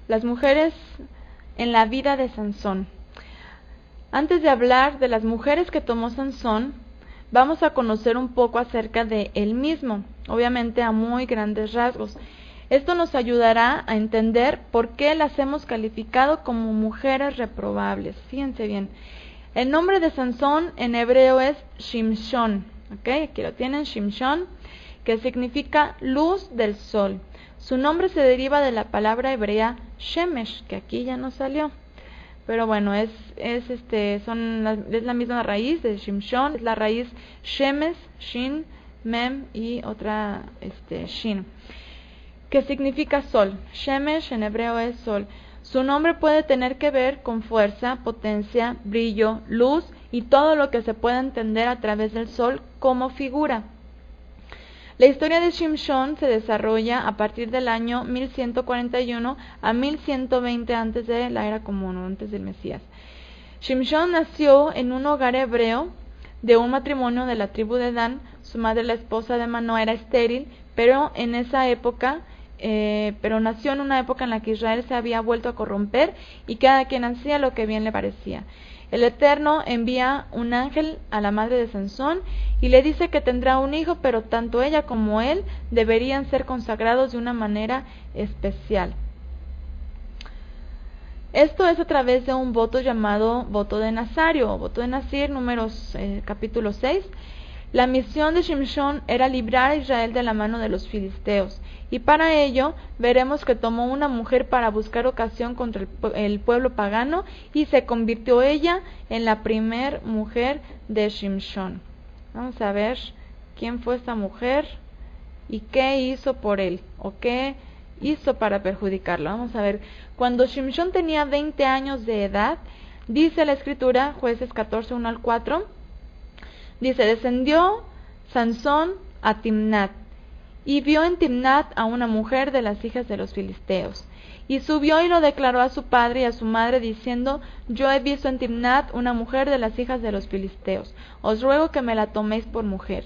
las mujeres en la vida de Sansón. Antes de hablar de las mujeres que tomó Sansón, vamos a conocer un poco acerca de él mismo, obviamente a muy grandes rasgos. Esto nos ayudará a entender por qué las hemos calificado como mujeres reprobables. Fíjense bien, el nombre de Sansón en hebreo es Shimshon, aquí lo tienen, Shimshon, que significa luz del sol. Su nombre se deriva de la palabra hebrea Shemesh, que aquí ya no salió. Pero bueno, es la misma raíz de Shimshon, es la raíz Shemes, Shin, Mem y otra Shin, que significa sol. Shemesh en hebreo es sol. Su nombre puede tener que ver con fuerza, potencia, brillo, luz y todo lo que se pueda entender a través del sol como figura. La historia de Shimshon se desarrolla a partir del año 1141 a 1120 antes de la era común, antes del Mesías. Shimshon nació en un hogar hebreo de un matrimonio de la tribu de Dan. Su madre, la esposa de Manoah, era estéril, pero nació en una época en la que Israel se había vuelto a corromper y cada quien hacía lo que bien le parecía. El Eterno envía un ángel a la madre de Sansón y le dice que tendrá un hijo, pero tanto ella como él deberían ser consagrados de una manera especial. Esto es a través de un voto llamado voto de Nazario, o voto de Nazir, Números capítulo 6. La misión de Shimshon era librar a Israel de la mano de los filisteos, y para ello veremos que tomó una mujer para buscar ocasión contra el pueblo pagano, y se convirtió ella en la primer mujer de Shimshon. Vamos a ver quién fue esta mujer y qué hizo por él, o qué hizo para perjudicarlo. Vamos a ver, cuando Shimshon tenía 20 años de edad, dice la escritura, Jueces 14, 1 al 4, dice, descendió Sansón a Timnat, y vio en Timnat a una mujer de las hijas de los filisteos. Y subió y lo declaró a su padre y a su madre, diciendo, yo he visto en Timnat una mujer de las hijas de los filisteos, os ruego que me la toméis por mujer.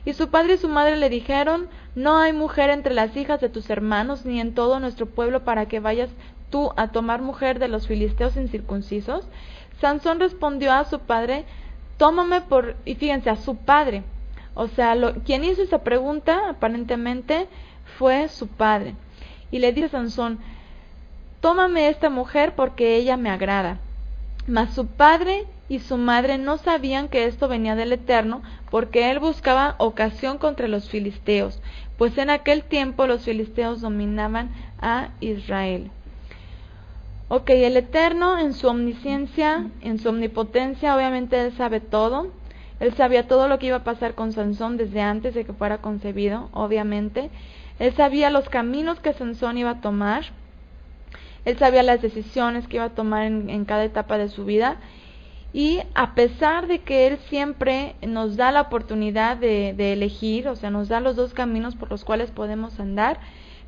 Y su padre y su madre le dijeron, no hay mujer entre las hijas de tus hermanos, ni en todo nuestro pueblo, para que vayas tú a tomar mujer de los filisteos incircuncisos. Sansón respondió a su padre, tómame por... Y fíjense, a su padre. O sea, quien hizo esa pregunta, aparentemente, fue su padre. Y le dice a Sansón, tómame esta mujer porque ella me agrada. Mas su padre y su madre no sabían que esto venía del Eterno, porque él buscaba ocasión contra los filisteos, pues en aquel tiempo los filisteos dominaban a Israel. El Eterno en su omnisciencia, en su omnipotencia, obviamente él sabe todo. Él sabía todo lo que iba a pasar con Sansón desde antes de que fuera concebido, obviamente. Él sabía los caminos que Sansón iba a tomar. Él sabía las decisiones que iba a tomar en cada etapa de su vida. Y a pesar de que Él siempre nos da la oportunidad de elegir, o sea, nos da los dos caminos por los cuales podemos andar,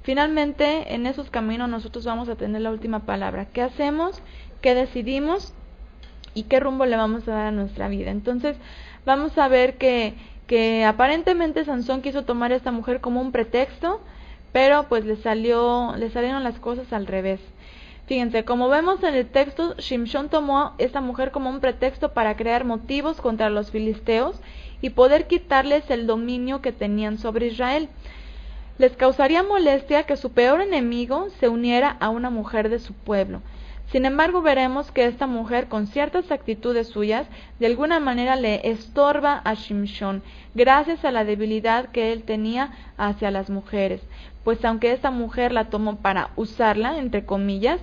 finalmente en esos caminos nosotros vamos a tener la última palabra. ¿Qué hacemos? ¿Qué decidimos? ¿Y qué rumbo le vamos a dar a nuestra vida? Entonces, vamos a ver que aparentemente Sansón quiso tomar a esta mujer como un pretexto, pero pues le salieron las cosas al revés. Fíjense, como vemos en el texto, Shimshon tomó a esta mujer como un pretexto para crear motivos contra los filisteos y poder quitarles el dominio que tenían sobre Israel. Les causaría molestia que su peor enemigo se uniera a una mujer de su pueblo. Sin embargo, veremos que esta mujer, con ciertas actitudes suyas, de alguna manera le estorba a Shimshon, gracias a la debilidad que él tenía hacia las mujeres. Pues aunque esta mujer la tomó para usarla, entre comillas,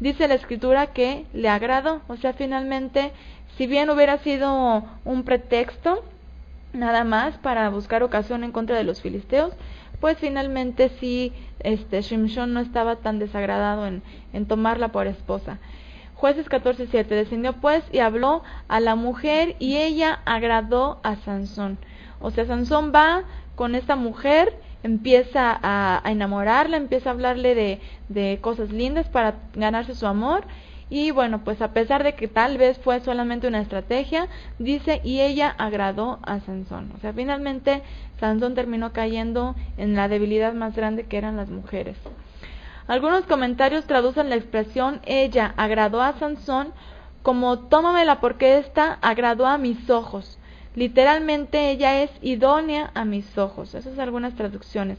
dice la escritura que le agradó. O sea, finalmente, si bien hubiera sido un pretexto, nada más para buscar ocasión en contra de los filisteos, pues finalmente sí, Shimshon no estaba tan desagradado en tomarla por esposa. Jueces 14:7, descendió pues y habló a la mujer y ella agradó a Sansón. O sea, Sansón va con esta mujer, empieza a enamorarla, empieza a hablarle de cosas lindas para ganarse su amor. Y bueno, pues a pesar de que tal vez fue solamente una estrategia, dice, y ella agradó a Sansón. O sea, finalmente Sansón terminó cayendo en la debilidad más grande que eran las mujeres. Algunos comentarios traducen la expresión ella agradó a Sansón como tómamela porque ésta agradó a mis ojos. Literalmente ella es idónea a mis ojos. Esas son algunas traducciones.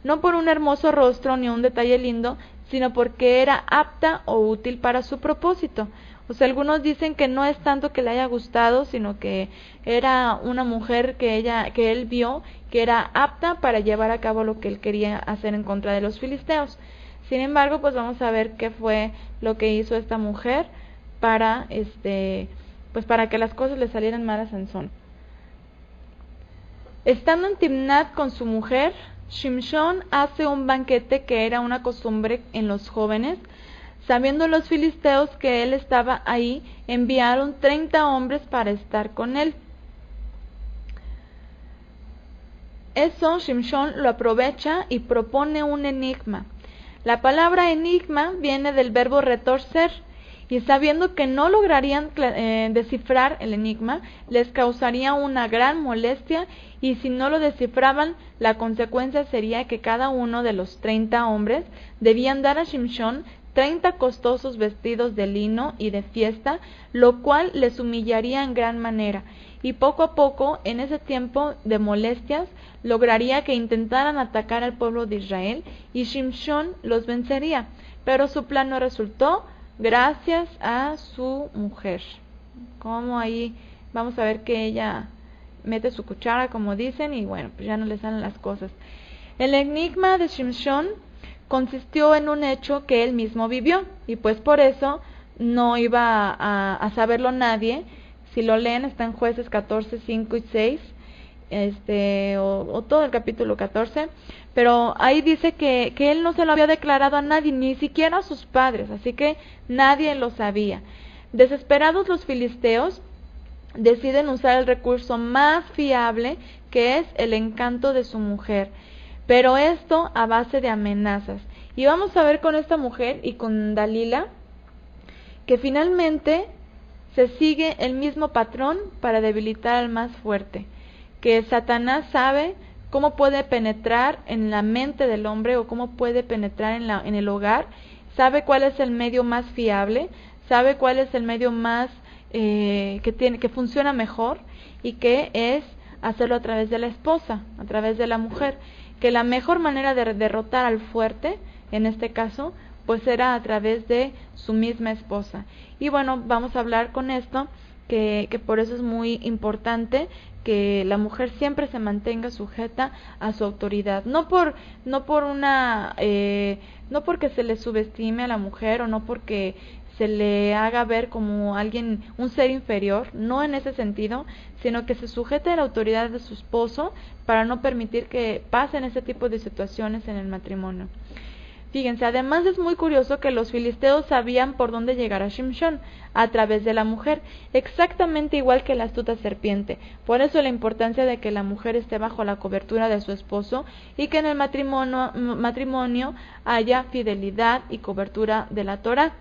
No por un hermoso rostro ni un detalle lindo, sino porque era apta o útil para su propósito. O sea, algunos dicen que no es tanto que le haya gustado, sino que era una mujer que él vio que era apta para llevar a cabo lo que él quería hacer en contra de los filisteos. Sin embargo, pues vamos a ver qué fue lo que hizo esta mujer para pues para que las cosas le salieran mal a Sansón. Estando en Timnat con su mujer, Shimshón hace un banquete que era una costumbre en los jóvenes. Sabiendo los filisteos que él estaba ahí, enviaron 30 hombres para estar con él. Eso Shimshón lo aprovecha y propone un enigma. La palabra enigma viene del verbo retorcer, y sabiendo que no lograrían descifrar el enigma, les causaría una gran molestia, y si no lo descifraban, la consecuencia sería que cada uno de los 30 hombres debían dar a Shimshón 30 costosos vestidos de lino y de fiesta, lo cual les humillaría en gran manera, y poco a poco, en ese tiempo de molestias, lograría que intentaran atacar al pueblo de Israel, y Shimshón los vencería, pero su plan no resultó, gracias a su mujer. Como ahí vamos a ver que ella mete su cuchara, como dicen, y bueno, pues ya no le salen las cosas. El enigma de Shimshón consistió en un hecho que él mismo vivió, y pues por eso no iba a saberlo nadie. Si lo leen, está en Jueces 14, 5 y 6, o todo el capítulo 14, pero ahí dice que él no se lo había declarado a nadie, ni siquiera a sus padres, así que nadie lo sabía. Desesperados los filisteos deciden usar el recurso más fiable, que es el encanto de su mujer, pero esto a base de amenazas. Y vamos a ver con esta mujer y con Dalila que finalmente se sigue el mismo patrón para debilitar al más fuerte, que Satanás sabe cómo puede penetrar en la mente del hombre o cómo puede penetrar en el hogar, sabe cuál es el medio más fiable, sabe cuál es el medio más que funciona mejor, y que es hacerlo a través de la esposa, a través de la mujer, que la mejor manera de derrotar al fuerte, en este caso, pues era a través de su misma esposa. Y bueno, vamos a hablar con esto, que por eso es muy importante que la mujer siempre se mantenga sujeta a su autoridad, no porque se le subestime a la mujer, o no porque se le haga ver como alguien, un ser inferior, no en ese sentido, sino que se sujete a la autoridad de su esposo para no permitir que pasen ese tipo de situaciones en el matrimonio. Fíjense, además es muy curioso que los filisteos sabían por dónde llegar a Shimshón, a través de la mujer, exactamente igual que la astuta serpiente. Por eso la importancia de que la mujer esté bajo la cobertura de su esposo, y que en el matrimonio haya fidelidad y cobertura de la Torá.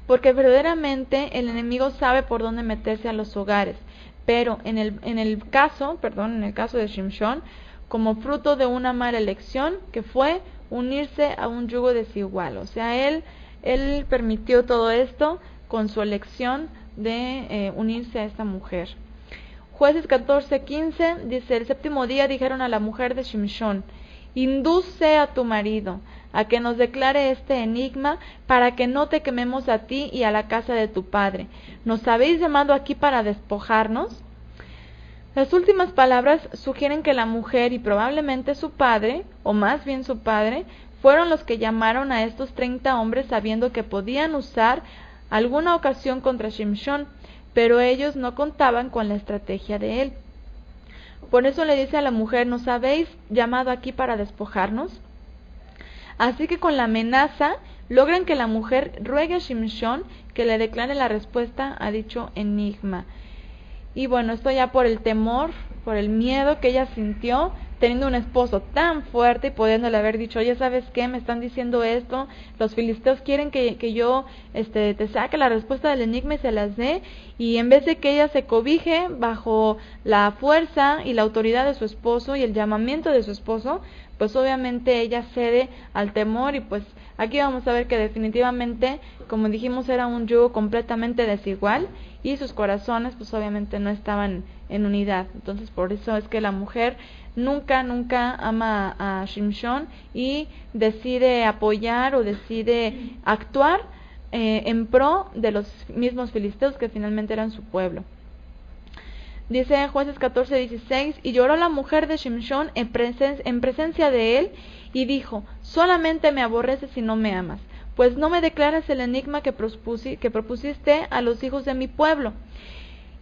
Porque verdaderamente el enemigo sabe por dónde meterse a los hogares, pero en el caso de Shimshón, como fruto de una mala elección, que fue unirse a un yugo desigual. O sea, él permitió todo esto con su elección de unirse a esta mujer. Jueces 14:15 dice: el séptimo día dijeron a la mujer de Shimshón: induce a tu marido a que nos declare este enigma, para que no te quememos a ti y a la casa de tu padre. ¿Nos habéis llamado aquí para despojarnos? Las últimas palabras sugieren que la mujer y probablemente su padre, o más bien su padre, fueron los que llamaron a estos 30 hombres sabiendo que podían usar alguna ocasión contra Shimshón, pero ellos no contaban con la estrategia de él. Por eso le dice a la mujer: ¿nos habéis llamado aquí para despojarnos? Así que con la amenaza logran que la mujer ruegue a Shimshón que le declare la respuesta a dicho enigma. Y bueno, esto ya por el temor, por el miedo que ella sintió, teniendo un esposo tan fuerte y pudiéndole haber dicho: oye, ¿sabes qué? Me están diciendo esto, los filisteos quieren que yo te saque la respuesta del enigma y se las dé, y en vez de que ella se cobije bajo la fuerza y la autoridad de su esposo y el llamamiento de su esposo, pues obviamente ella cede al temor y pues aquí vamos a ver que definitivamente, como dijimos, era un yugo completamente desigual y sus corazones pues obviamente no estaban en unidad. Entonces por eso es que la mujer nunca ama a Shimshon y decide apoyar o decide actuar en pro de los mismos filisteos que finalmente eran su pueblo. Dice Jueces 14:16, y lloró la mujer de Shimshon en presencia de él, y dijo, solamente me aborreces y no me amas, pues no me declaras el enigma que propusiste a los hijos de mi pueblo.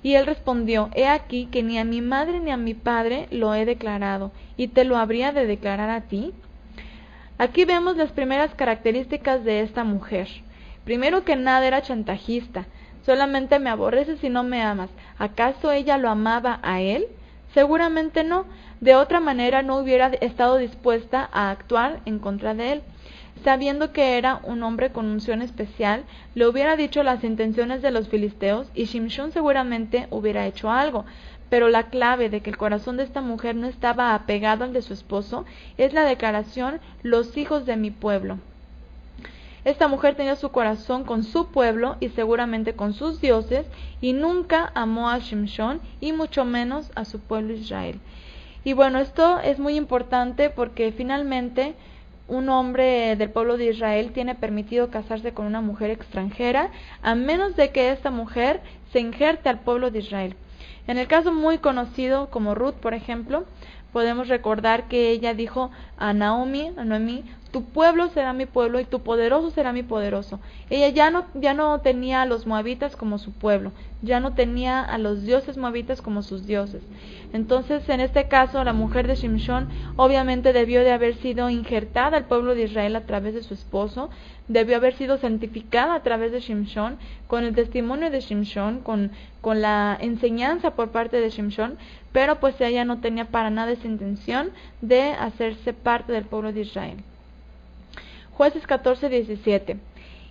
Y él respondió, he aquí que ni a mi madre ni a mi padre lo he declarado, y te lo habría de declarar a ti. Aquí vemos las primeras características de esta mujer. Primero que nada era chantajista. Solamente me aborreces y no me amas. ¿Acaso ella lo amaba a él? Seguramente no. De otra manera no hubiera estado dispuesta a actuar en contra de él. Sabiendo que era un hombre con unción especial, le hubiera dicho las intenciones de los filisteos y Shimshon seguramente hubiera hecho algo. Pero la clave de que el corazón de esta mujer no estaba apegado al de su esposo es la declaración, los hijos de mi pueblo. Esta mujer tenía su corazón con su pueblo y seguramente con sus dioses y nunca amó a Shimshon y mucho menos a su pueblo Israel. Y bueno, esto es muy importante porque finalmente un hombre del pueblo de Israel tiene permitido casarse con una mujer extranjera a menos de que esta mujer se injerte al pueblo de Israel. En el caso muy conocido como Ruth, por ejemplo, podemos recordar que ella dijo a Noemí, tu pueblo será mi pueblo y tu poderoso será mi poderoso. Ella ya no tenía a los moabitas como su pueblo, ya no tenía a los dioses moabitas como sus dioses. Entonces, en este caso, la mujer de Shimshon obviamente debió de haber sido injertada al pueblo de Israel a través de su esposo, debió haber sido santificada a través de Shimshon, con el testimonio de Shimshon, con la enseñanza por parte de Shimshon, pero pues ella no tenía para nada esa intención de hacerse parte del pueblo de Israel. Jueces 14:17.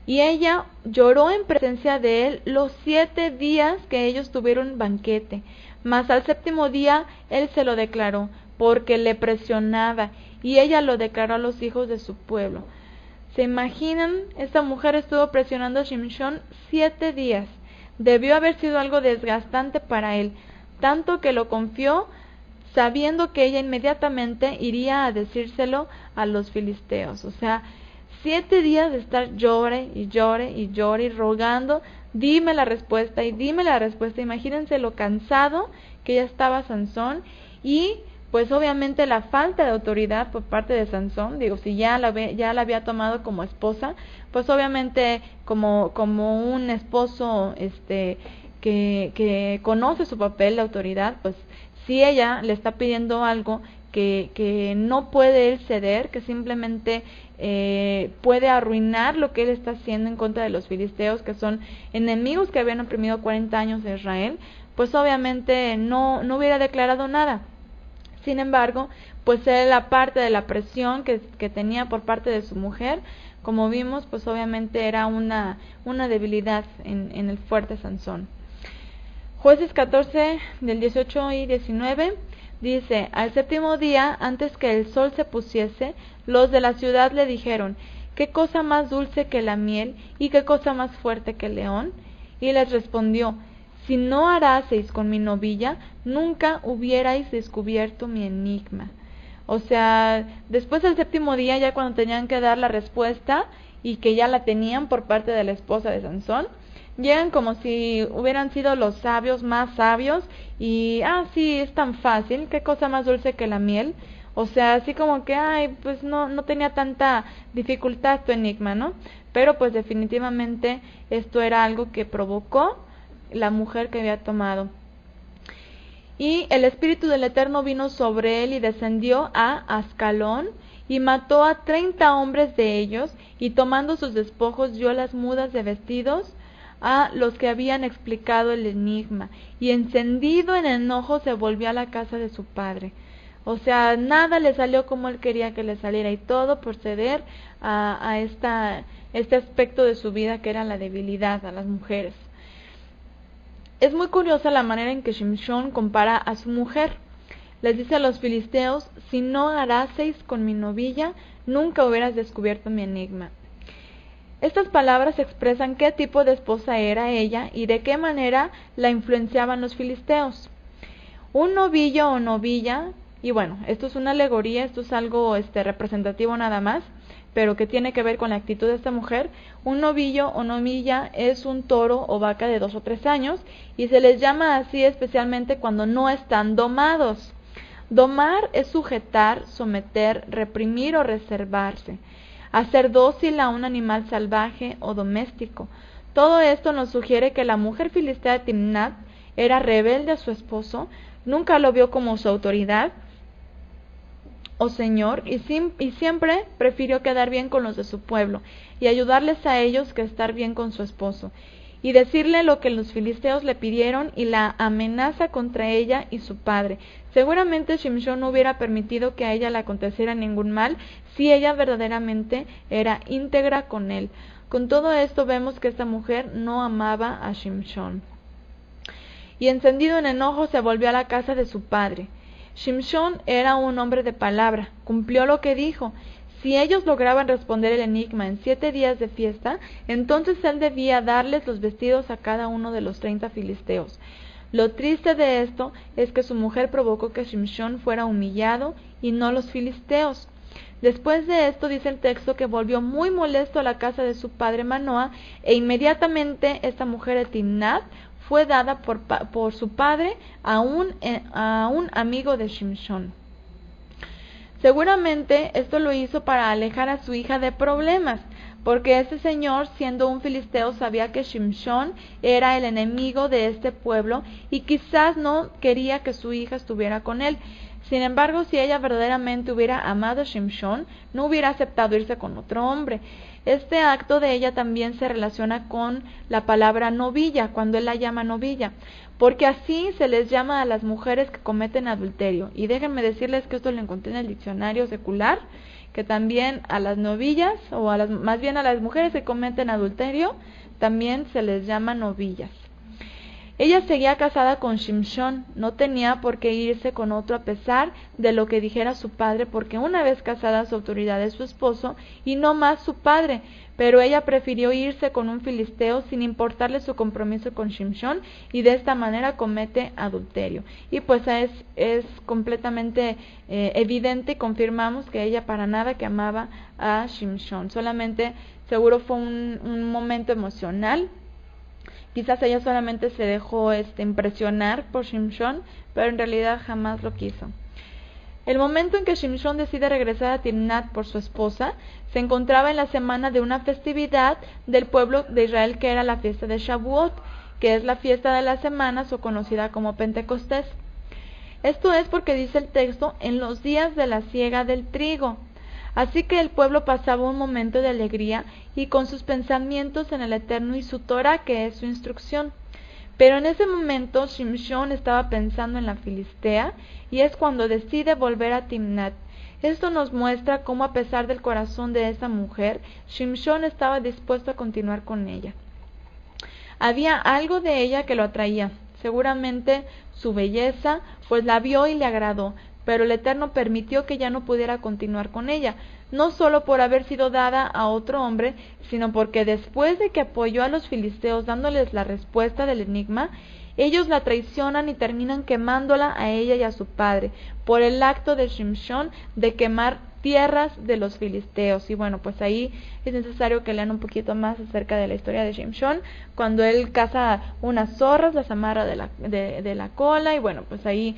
Y ella lloró en presencia de él los 7 días que ellos tuvieron banquete, mas al 7º día él se lo declaró, porque le presionaba, y ella lo declaró a los hijos de su pueblo. ¿Se imaginan? Esta mujer estuvo presionando a Shimshon 7 días. Debió haber sido algo desgastante para él, tanto que lo confió, sabiendo que ella inmediatamente iría a decírselo a los filisteos. O sea, 7 días de estar llore y rogando, dime la respuesta y dime la respuesta. Imagínense lo cansado que ya estaba Sansón y pues obviamente la falta de autoridad por parte de Sansón. Digo, si ya la había tomado como esposa, pues obviamente como un esposo que conoce su papel de autoridad, pues si ella le está pidiendo algo que no puede él ceder, que simplemente puede arruinar lo que él está haciendo en contra de los filisteos, que son enemigos que habían oprimido 40 años de Israel, pues obviamente no hubiera declarado nada. Sin embargo, pues la parte de la presión que tenía por parte de su mujer, como vimos, pues obviamente era una debilidad en el fuerte Sansón. Jueces 14 del 18 y 19 dice, al 7º día, antes que el sol se pusiese, los de la ciudad le dijeron, ¿qué cosa más dulce que la miel y qué cosa más fuerte que el león? Y les respondió, si no haraseis con mi novilla, nunca hubierais descubierto mi enigma. O sea, después del 7º día, ya cuando tenían que dar la respuesta y que ya la tenían por parte de la esposa de Sansón, llegan como si hubieran sido los sabios más sabios y, sí, es tan fácil, qué cosa más dulce que la miel. O sea, así como que, pues no tenía tanta dificultad tu enigma, ¿no? Pero pues definitivamente esto era algo que provocó la mujer que había tomado. Y el Espíritu del Eterno vino sobre él y descendió a Ascalón y mató a 30 hombres de ellos y tomando sus despojos dio las mudas de vestidos a los que habían explicado el enigma y encendido en enojo se volvió a la casa de su padre. O sea, nada le salió como él quería que le saliera y todo por ceder a este aspecto de su vida que era la debilidad a las mujeres. Es muy curiosa la manera en que Shimshon compara a su mujer. Les dice a los filisteos: si no haraseis con mi novilla, nunca hubieras descubierto mi enigma. Estas palabras expresan qué tipo de esposa era ella y de qué manera la influenciaban los filisteos. Un novillo o novilla, y bueno, esto es una alegoría, esto es algo representativo nada más, pero que tiene que ver con la actitud de esta mujer. Un novillo o novilla es un toro o vaca de 2 o 3 años y se les llama así especialmente cuando no están domados. Domar es sujetar, someter, reprimir o reservarse. Hacer dócil a un animal salvaje o doméstico. Todo esto nos sugiere que la mujer filistea de Timnat era rebelde a su esposo, nunca lo vio como su autoridad o señor y siempre prefirió quedar bien con los de su pueblo y ayudarles a ellos que estar bien con su esposo, y decirle lo que los filisteos le pidieron y la amenaza contra ella y su padre. Seguramente Shimshón no hubiera permitido que a ella le aconteciera ningún mal si ella verdaderamente era íntegra con él. Con todo esto vemos que esta mujer no amaba a Shimshón. Y encendido en enojo se volvió a la casa de su padre. Shimshón era un hombre de palabra, cumplió lo que dijo. Si ellos lograban responder el enigma en 7 días de fiesta, entonces él debía darles los vestidos a cada uno de los 30 filisteos. Lo triste de esto es que su mujer provocó que Shimshón fuera humillado y no los filisteos. Después de esto dice el texto que volvió muy molesto a la casa de su padre Manoa, e inmediatamente esta mujer de Timnat fue dada por su padre a un amigo de Shimshón. Seguramente esto lo hizo para alejar a su hija de problemas, porque ese señor, siendo un filisteo, sabía que Shimshón era el enemigo de este pueblo y quizás no quería que su hija estuviera con él. Sin embargo, si ella verdaderamente hubiera amado a Shimshón, no hubiera aceptado irse con otro hombre. Este acto de ella también se relaciona con la palabra novilla, cuando él la llama novilla, porque así se les llama a las mujeres que cometen adulterio. Y déjenme decirles que esto lo encontré en el diccionario secular, que también a las novillas, o más bien a las mujeres que cometen adulterio, también se les llama novillas. Ella seguía casada con Shimshón, no tenía por qué irse con otro a pesar de lo que dijera su padre, porque una vez casada su autoridad es su esposo y no más su padre, pero ella prefirió irse con un filisteo sin importarle su compromiso con Shimshón, y de esta manera comete adulterio. Y pues es completamente evidente y confirmamos que ella para nada que amaba a Shimshón, solamente seguro fue un momento emocional. Quizás ella solamente se dejó impresionar por Shimshón, pero en realidad jamás lo quiso. El momento en que Shimshón decide regresar a Timnat por su esposa, se encontraba en la semana de una festividad del pueblo de Israel, que era la fiesta de Shavuot, que es la fiesta de las semanas o conocida como Pentecostés. Esto es porque dice el texto, en los días de la siega del trigo. Así que el pueblo pasaba un momento de alegría y con sus pensamientos en el Eterno y su Torah, que es su instrucción. Pero en ese momento Shimshón estaba pensando en la filistea, y es cuando decide volver a Timnat. Esto nos muestra cómo, a pesar del corazón de esa mujer, Shimshón estaba dispuesto a continuar con ella. Había algo de ella que lo atraía, seguramente su belleza, pues la vio y le agradó, pero el Eterno permitió que ya no pudiera continuar con ella, no solo por haber sido dada a otro hombre, sino porque después de que apoyó a los filisteos dándoles la respuesta del enigma, ellos la traicionan y terminan quemándola a ella y a su padre, por el acto de Shimshón de quemar tierras de los filisteos. Y bueno, pues ahí es necesario que lean un poquito más acerca de la historia de Shimshón, cuando él caza unas zorras, las amarra de la cola, y bueno, pues ahí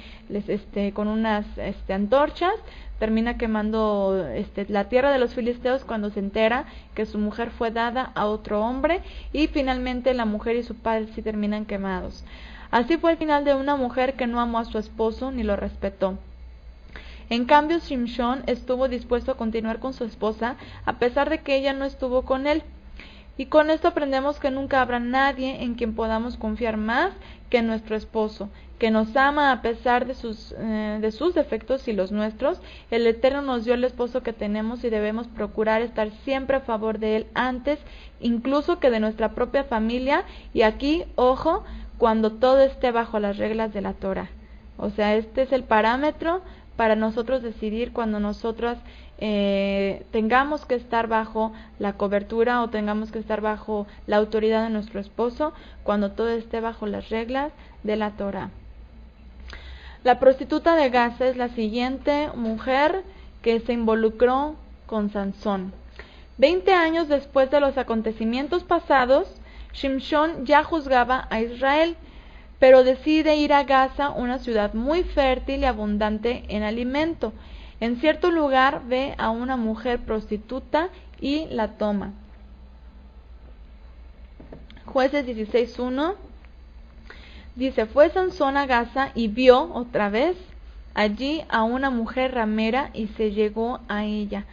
con unas antorchas termina quemando la tierra de los filisteos, cuando se entera que su mujer fue dada a otro hombre, y finalmente la mujer y su padre sí terminan quemados. Así fue el final de una mujer que no amó a su esposo ni lo respetó. En cambio, Shimshón estuvo dispuesto a continuar con su esposa a pesar de que ella no estuvo con él. Y con esto aprendemos que nunca habrá nadie en quien podamos confiar más que en nuestro esposo, que nos ama a pesar de sus defectos y los nuestros. El Eterno nos dio el esposo que tenemos y debemos procurar estar siempre a favor de él, antes incluso que de nuestra propia familia, y aquí, ojo, cuando todo esté bajo las reglas de la Torah. O sea, este es el parámetro para nosotros decidir cuando nosotras tengamos que estar bajo la cobertura o tengamos que estar bajo la autoridad de nuestro esposo, cuando todo esté bajo las reglas de la Torá. La prostituta de Gaza es la siguiente mujer que se involucró con Sansón. 20 años después de los acontecimientos pasados, Shimshón ya juzgaba a Israel, pero decide ir a Gaza, una ciudad muy fértil y abundante en alimento. En cierto lugar ve a una mujer prostituta y la toma. Jueces 16:1 dice: fue Sansón a Gaza y vio otra vez allí a una mujer ramera y se llegó a ella.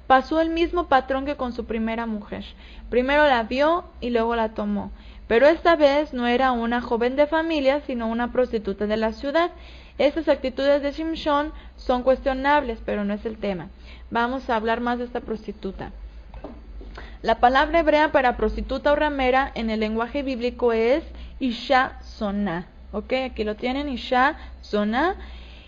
Pasó el mismo patrón que con su primera mujer. Primero la vio y luego la tomó. Pero esta vez no era una joven de familia, sino una prostituta de la ciudad. Estas actitudes de Shimshón son cuestionables, pero no es el tema. Vamos a hablar más de esta prostituta. La palabra hebrea para prostituta o ramera en el lenguaje bíblico es Isha Zoná. ¿Ok? Aquí lo tienen, Isha Zoná.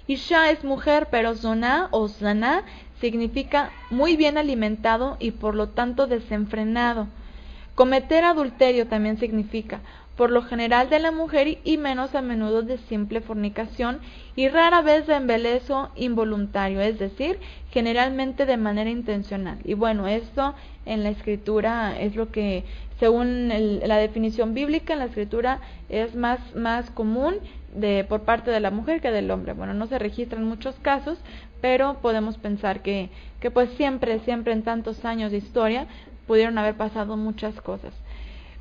Isha es mujer, pero Zoná o Zaná significa muy bien alimentado y por lo tanto desenfrenado. Cometer adulterio también significa, por lo general de la mujer y menos a menudo de simple fornicación y rara vez de embelezo involuntario, es decir, generalmente de manera intencional. Y bueno, esto en la escritura es lo que, según la definición bíblica, en la escritura es más común por parte de la mujer que del hombre. Bueno, no se registran muchos casos, pero podemos pensar que pues siempre en tantos años de historia pudieron haber pasado muchas cosas.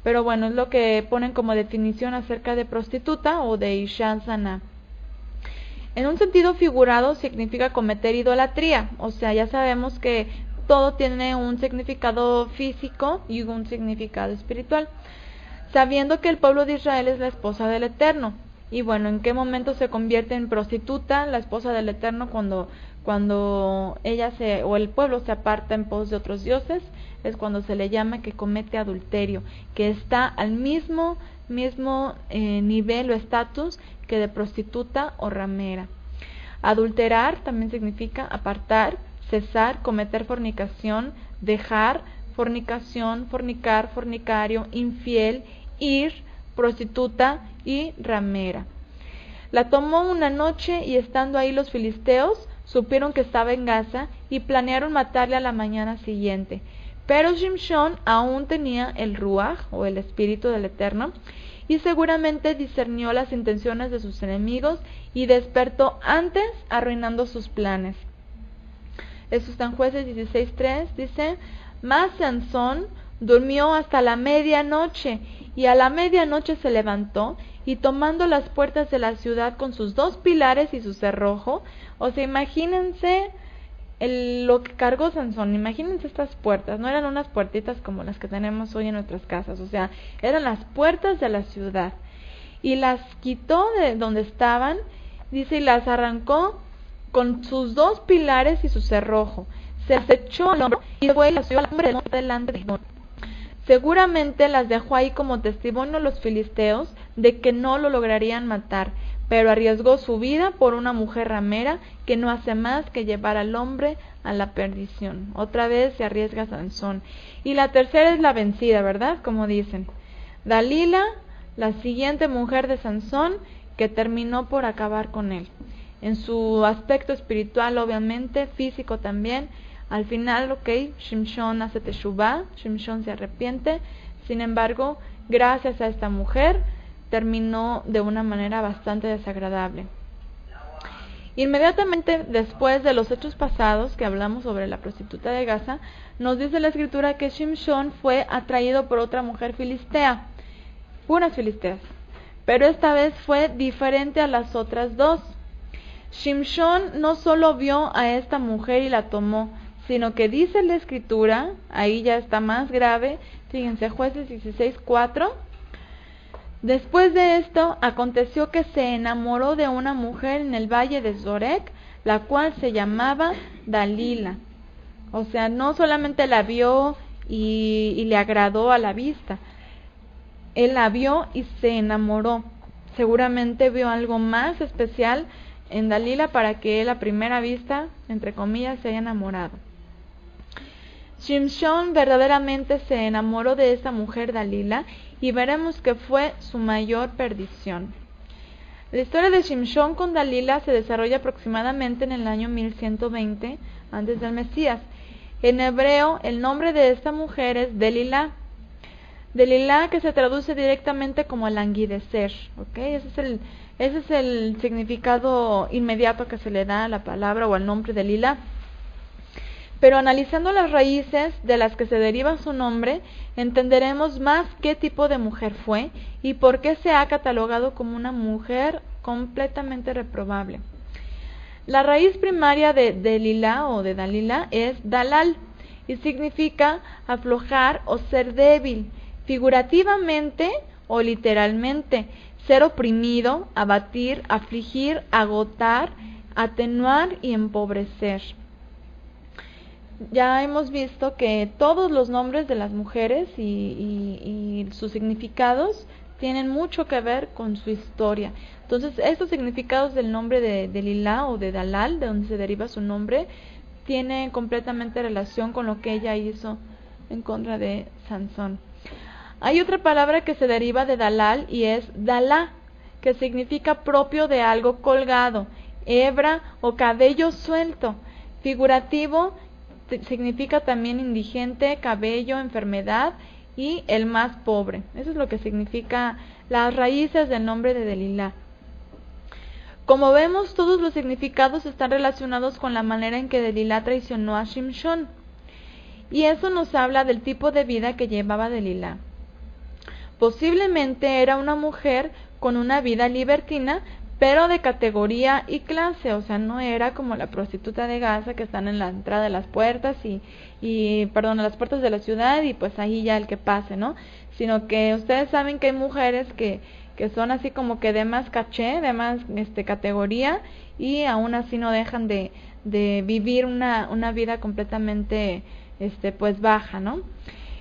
Pero bueno, es lo que ponen como definición acerca de prostituta o de Isha Zaná. En un sentido figurado significa cometer idolatría, o sea, ya sabemos que todo tiene un significado físico y un significado espiritual. Sabiendo que el pueblo de Israel es la esposa del Eterno. Y bueno, ¿en qué momento se convierte en prostituta la esposa del Eterno? Cuando ella o el pueblo se aparta en pos de otros dioses, es cuando se le llama que comete adulterio, que está al mismo nivel o estatus que de prostituta o ramera. Adulterar también significa apartar, cesar, cometer fornicación, dejar, fornicación, fornicar, fornicario, infiel, ir, prostituta y ramera. La tomó una noche y estando ahí los filisteos supieron que estaba en Gaza y planearon matarle a la mañana siguiente. Pero Shimshón aún tenía el ruaj o el espíritu del Eterno y seguramente discernió las intenciones de sus enemigos y despertó antes arruinando sus planes. Esto está en Jueces 16:3, dice: mas Sansón durmió hasta la medianoche y a la medianoche se levantó y tomando las puertas de la ciudad con sus 2 pilares y su cerrojo, o sea, imagínense lo que cargó Sansón, imagínense estas puertas, no eran unas puertitas como las que tenemos hoy en nuestras casas, o sea, eran las puertas de la ciudad, y las quitó de donde estaban, dice, y las arrancó con sus 2 pilares y su cerrojo, se las echó al hombro y fue y las dio al hombre delante de Sansón. Seguramente las dejó ahí como testimonio los filisteos de que no lo lograrían matar, pero arriesgó su vida por una mujer ramera que no hace más que llevar al hombre a la perdición. Otra vez se arriesga Sansón. Y la tercera es la vencida, ¿verdad? Como dicen. Dalila, la siguiente mujer de Sansón, que terminó por acabar con él. En su aspecto espiritual, obviamente, físico también. Al final, Shimshón hace teshuvá, Shimshón se arrepiente. Sin embargo, gracias a esta mujer, terminó de una manera bastante desagradable. Inmediatamente después de los hechos pasados que hablamos sobre la prostituta de Gaza, nos dice la escritura que Shimshón fue atraído por otra mujer filistea, puras filisteas, pero esta vez fue diferente a las otras 2. Shimshón no solo vio a esta mujer y la tomó, sino que dice la escritura, ahí ya está más grave, fíjense, Jueces 16:4, después de esto, aconteció que se enamoró de una mujer en el valle de Zorek, la cual se llamaba Dalila. O sea, no solamente la vio y le agradó a la vista, él la vio y se enamoró. seguramente vio algo más especial en Dalila para que él a primera vista, entre comillas, se haya enamorado. Shimshon verdaderamente se enamoró de esta mujer Dalila y veremos que fue su mayor perdición. La historia de Shimshon con Dalila se desarrolla aproximadamente en el año 1120 antes del Mesías. En hebreo, el nombre de esta mujer es Delilah. Delilah, que se traduce directamente como languidecer, ¿ok? Ese es el significado inmediato que se le da a la palabra o al nombre Delilah. Pero analizando las raíces de las que se deriva su nombre, entenderemos más qué tipo de mujer fue y por qué se ha catalogado como una mujer completamente reprobable. La raíz primaria de Delilah o de Dalila es Dalal y significa aflojar o ser débil, figurativamente o literalmente, ser oprimido, abatir, afligir, agotar, atenuar y empobrecer. Ya hemos visto que todos los nombres de las mujeres y sus significados tienen mucho que ver con su historia. Entonces, estos significados del nombre de Delilah o de Dalal, de donde se deriva su nombre, tienen completamente relación con lo que ella hizo en contra de Sansón. Hay otra palabra que se deriva de Dalal y es Dalá, que significa propio de algo colgado, hebra o cabello suelto. Figurativo significa también indigente, cabello, enfermedad y el más pobre. Eso es lo que significa las raíces del nombre de Delilah. Como vemos, todos los significados están relacionados con la manera en que Delilah traicionó a Shimshon. Y eso nos habla del tipo de vida que llevaba Delilah. Posiblemente era una mujer con una vida libertina, pero de categoría y clase, o sea, no era como la prostituta de Gaza que están en la entrada de las puertas a las puertas de la ciudad y pues ahí ya el que pase, ¿no? Sino que ustedes saben que hay mujeres que son así como que de más caché, de más categoría y aún así no dejan de vivir una vida completamente pues baja, ¿no?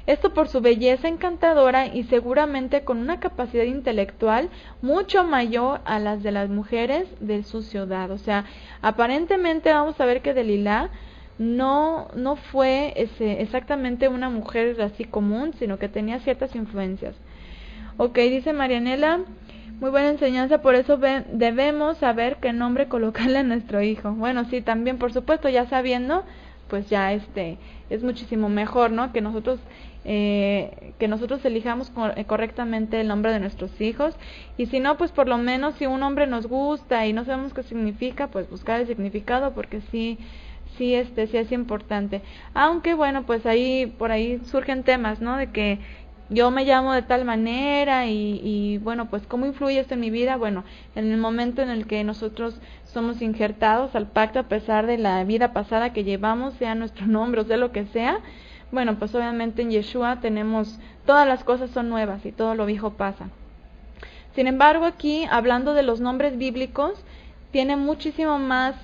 Esto por su belleza encantadora y seguramente con una capacidad intelectual mucho mayor a las de las mujeres de su ciudad. O sea, aparentemente vamos a ver que Delilah no fue exactamente una mujer así común, sino que tenía ciertas influencias. Ok, dice Marianela, muy buena enseñanza, por eso debemos saber qué nombre colocarle a nuestro hijo. Bueno, sí, también por supuesto, ya sabiendo, pues ya es muchísimo mejor, ¿no? Que nosotros elijamos correctamente el nombre de nuestros hijos, y si no, pues por lo menos si un nombre nos gusta y no sabemos qué significa, pues buscar el significado, porque sí es importante. Aunque bueno, pues por ahí surgen temas, ¿no? De que yo me llamo de tal manera y bueno, pues ¿cómo influye esto en mi vida? Bueno, en el momento en el que nosotros somos injertados al pacto a pesar de la vida pasada que llevamos, sea nuestro nombre o sea lo que sea, bueno, pues obviamente en Yeshua todas las cosas son nuevas y todo lo viejo pasa. Sin embargo, aquí, hablando de los nombres bíblicos, tiene muchísima más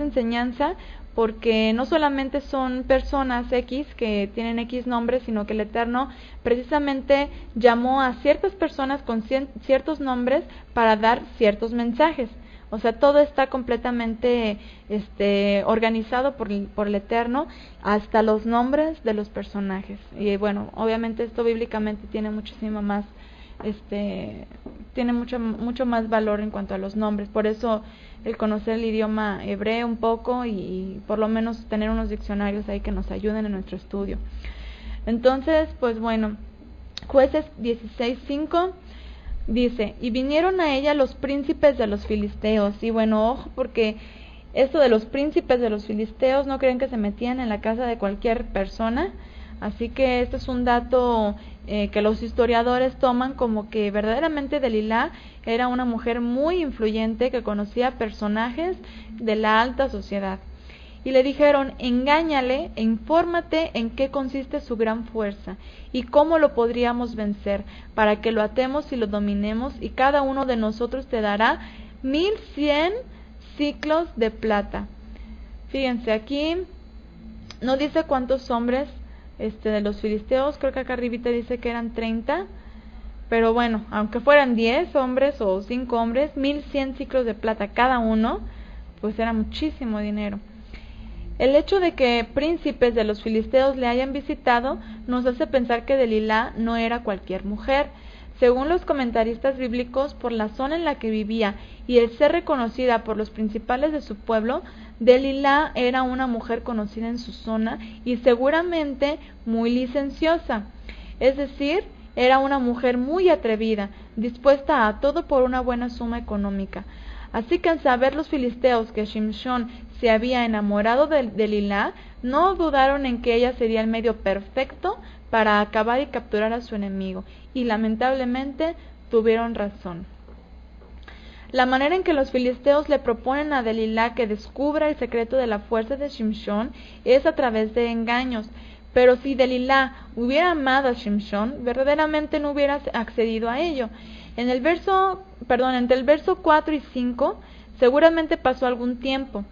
enseñanza, porque no solamente son personas X que tienen X nombres, sino que el Eterno precisamente llamó a ciertas personas con ciertos nombres para dar ciertos mensajes. O sea, todo está completamente organizado por el Eterno, hasta los nombres de los personajes. Y bueno, obviamente esto bíblicamente tiene muchísimo más tiene mucho más valor en cuanto a los nombres. Por eso el conocer el idioma hebreo un poco y por lo menos tener unos diccionarios ahí que nos ayuden en nuestro estudio. Entonces, pues bueno, Jueces 16:5 dice: y vinieron a ella los príncipes de los filisteos. Y bueno, ojo, porque esto de los príncipes de los filisteos no creen que se metían en la casa de cualquier persona. Así que este es un dato que los historiadores toman como que verdaderamente Delilah era una mujer muy influyente que conocía personajes de la alta sociedad. Y le dijeron: engáñale e infórmate en qué consiste su gran fuerza y cómo lo podríamos vencer, para que lo atemos y lo dominemos, y cada uno de nosotros te dará 1100 siclos de plata. Fíjense, aquí no dice cuántos hombres de los filisteos, creo que acá arribita dice que eran 30, Pero bueno, aunque fueran 10 hombres o 5 hombres, 1100 ciclos de plata cada uno, pues era muchísimo dinero. El hecho de que príncipes de los filisteos le hayan visitado nos hace pensar que Delilá no era cualquier mujer. Según los comentaristas bíblicos, por la zona en la que vivía y el ser reconocida por los principales de su pueblo, Delilá era una mujer conocida en su zona y seguramente muy licenciosa. Es decir, era una mujer muy atrevida, dispuesta a todo por una buena suma económica. Así que al saber los filisteos que Shimshón se había enamorado de Delilá, no dudaron en que ella sería el medio perfecto para acabar y capturar a su enemigo, y lamentablemente tuvieron razón. La manera en que los filisteos le proponen a Delilá que descubra el secreto de la fuerza de Shimshón es a través de engaños. Pero si Delilá hubiera amado a Shimshón, verdaderamente no hubiera accedido a ello. Entre el verso 4 y 5, seguramente pasó algún tiempo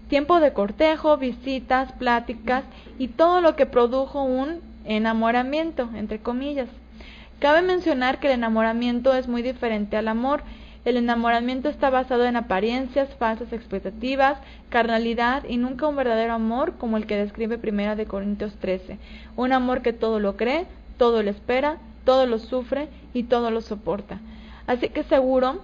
de cortejo, visitas, pláticas y todo lo que produjo un enamoramiento, entre comillas. Cabe mencionar que el enamoramiento es muy diferente al amor. El enamoramiento está basado en apariencias, falsas expectativas, carnalidad y nunca un verdadero amor como el que describe 1 Corintios 13. Un amor que todo lo cree, todo lo espera, todo lo sufre y todo lo soporta. Así que seguro,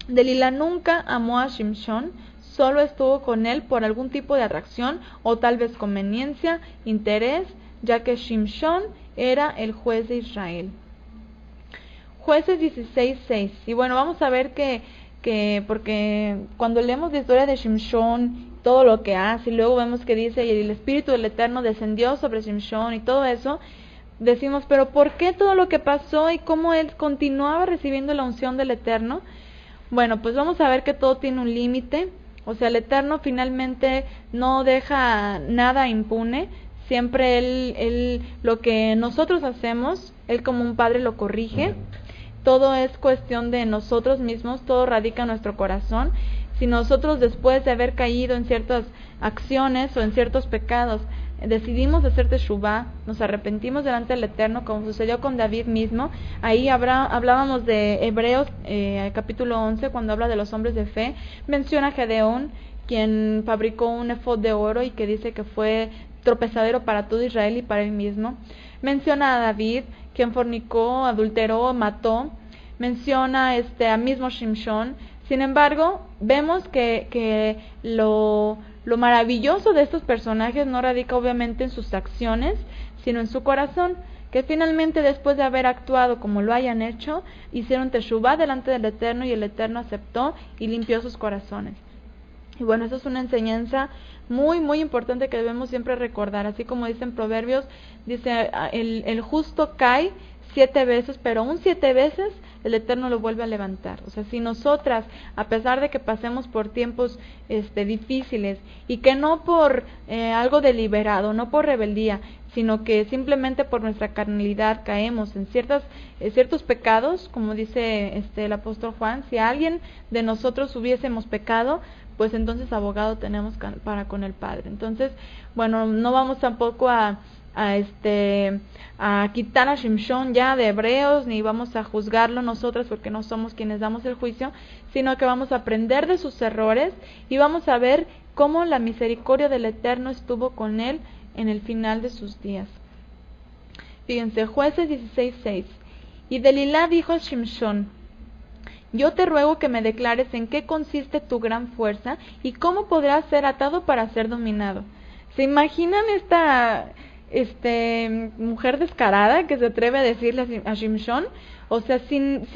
Delilá nunca amó a Shimshón, solo estuvo con él por algún tipo de atracción o tal vez conveniencia, interés, ya que Shimshón era el juez de Israel. Jueces 16:6. Y bueno, vamos a ver que porque cuando leemos la historia de Shimshón, todo lo que hace, y luego vemos que dice, y el Espíritu del Eterno descendió sobre Shimshón y todo eso, decimos, pero ¿por qué todo lo que pasó y cómo él continuaba recibiendo la unción del Eterno? Bueno, pues vamos a ver que todo tiene un límite. O sea, el Eterno finalmente no deja nada impune. Siempre él lo que nosotros hacemos, Él como un padre lo corrige. Todo es cuestión de nosotros mismos, todo radica en nuestro corazón. Si nosotros, después de haber caído en ciertas acciones o en ciertos pecados, decidimos hacer teshuvá, nos arrepentimos delante del Eterno, como sucedió con David mismo. Ahí hablábamos de Hebreos capítulo 11, cuando habla de los hombres de fe, menciona a Gedeón, quien fabricó un efod de oro y que dice que fue tropezadero para todo Israel y para él mismo. Menciona a David, quien fornicó, adulteró, mató. Menciona a mismo Shimshón. Sin embargo, vemos que lo maravilloso de estos personajes no radica obviamente en sus acciones, sino en su corazón, que finalmente, después de haber actuado como lo hayan hecho, hicieron teshuvá delante del Eterno y el Eterno aceptó y limpió sus corazones. Y bueno, eso es una enseñanza muy, muy importante que debemos siempre recordar. Así como dice en Proverbios, dice, el justo cae 7 veces, pero aún 7 veces el Eterno lo vuelve a levantar. O sea, si nosotras, a pesar de que pasemos por tiempos difíciles, y que no por algo deliberado, no por rebeldía, sino que simplemente por nuestra carnalidad caemos en ciertos pecados, como dice el apóstol Juan, si alguien de nosotros hubiésemos pecado, pues entonces abogado tenemos para con el Padre. Entonces, bueno, no vamos tampoco a quitar a Shimshón ya de Hebreos, ni vamos a juzgarlo nosotros porque no somos quienes damos el juicio, sino que vamos a aprender de sus errores y vamos a ver cómo la misericordia del Eterno estuvo con él en el final de sus días. Fíjense, Jueces 16:6. Y Delilá dijo a Shimshón: yo te ruego que me declares en qué consiste tu gran fuerza y cómo podrás ser atado para ser dominado. ¿Se imaginan esta mujer descarada que se atreve a decirle a Shimshón? O sea, sin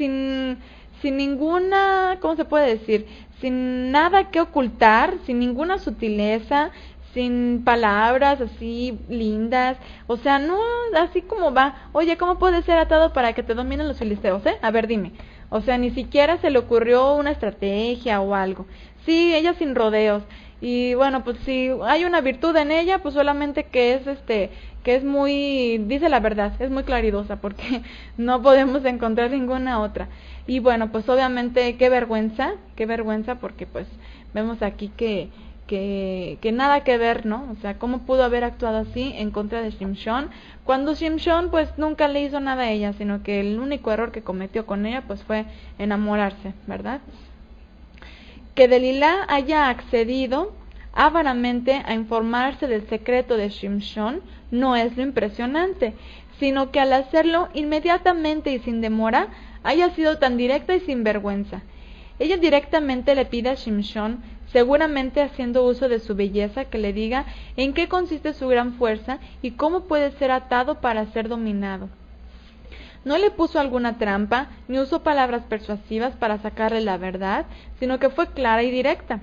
ninguna, ¿cómo se puede decir? Sin nada que ocultar, sin ninguna sutileza, sin palabras así lindas, o sea, no así como va, oye, ¿cómo puedes ser atado para que te dominen los filisteos, A ver, dime. O sea, ni siquiera se le ocurrió una estrategia o algo. Sí, ella sin rodeos. Y bueno, pues si hay una virtud en ella, pues solamente que es muy, dice la verdad, es muy claridosa, porque no podemos encontrar ninguna otra. Y bueno, pues obviamente qué vergüenza, porque pues vemos aquí que que nada que ver, ¿no? O sea, ¿cómo pudo haber actuado así en contra de Shimshon? Cuando Shimshon pues nunca le hizo nada a ella, sino que el único error que cometió con ella pues fue enamorarse, ¿verdad? Que Delilah haya accedido avaramente a informarse del secreto de Shimshon no es lo impresionante, sino que al hacerlo inmediatamente y sin demora haya sido tan directa y sin vergüenza. Ella directamente le pide a Shimshon, seguramente haciendo uso de su belleza, que le diga en qué consiste su gran fuerza y cómo puede ser atado para ser dominado. No le puso alguna trampa, ni usó palabras persuasivas para sacarle la verdad, sino que fue clara y directa.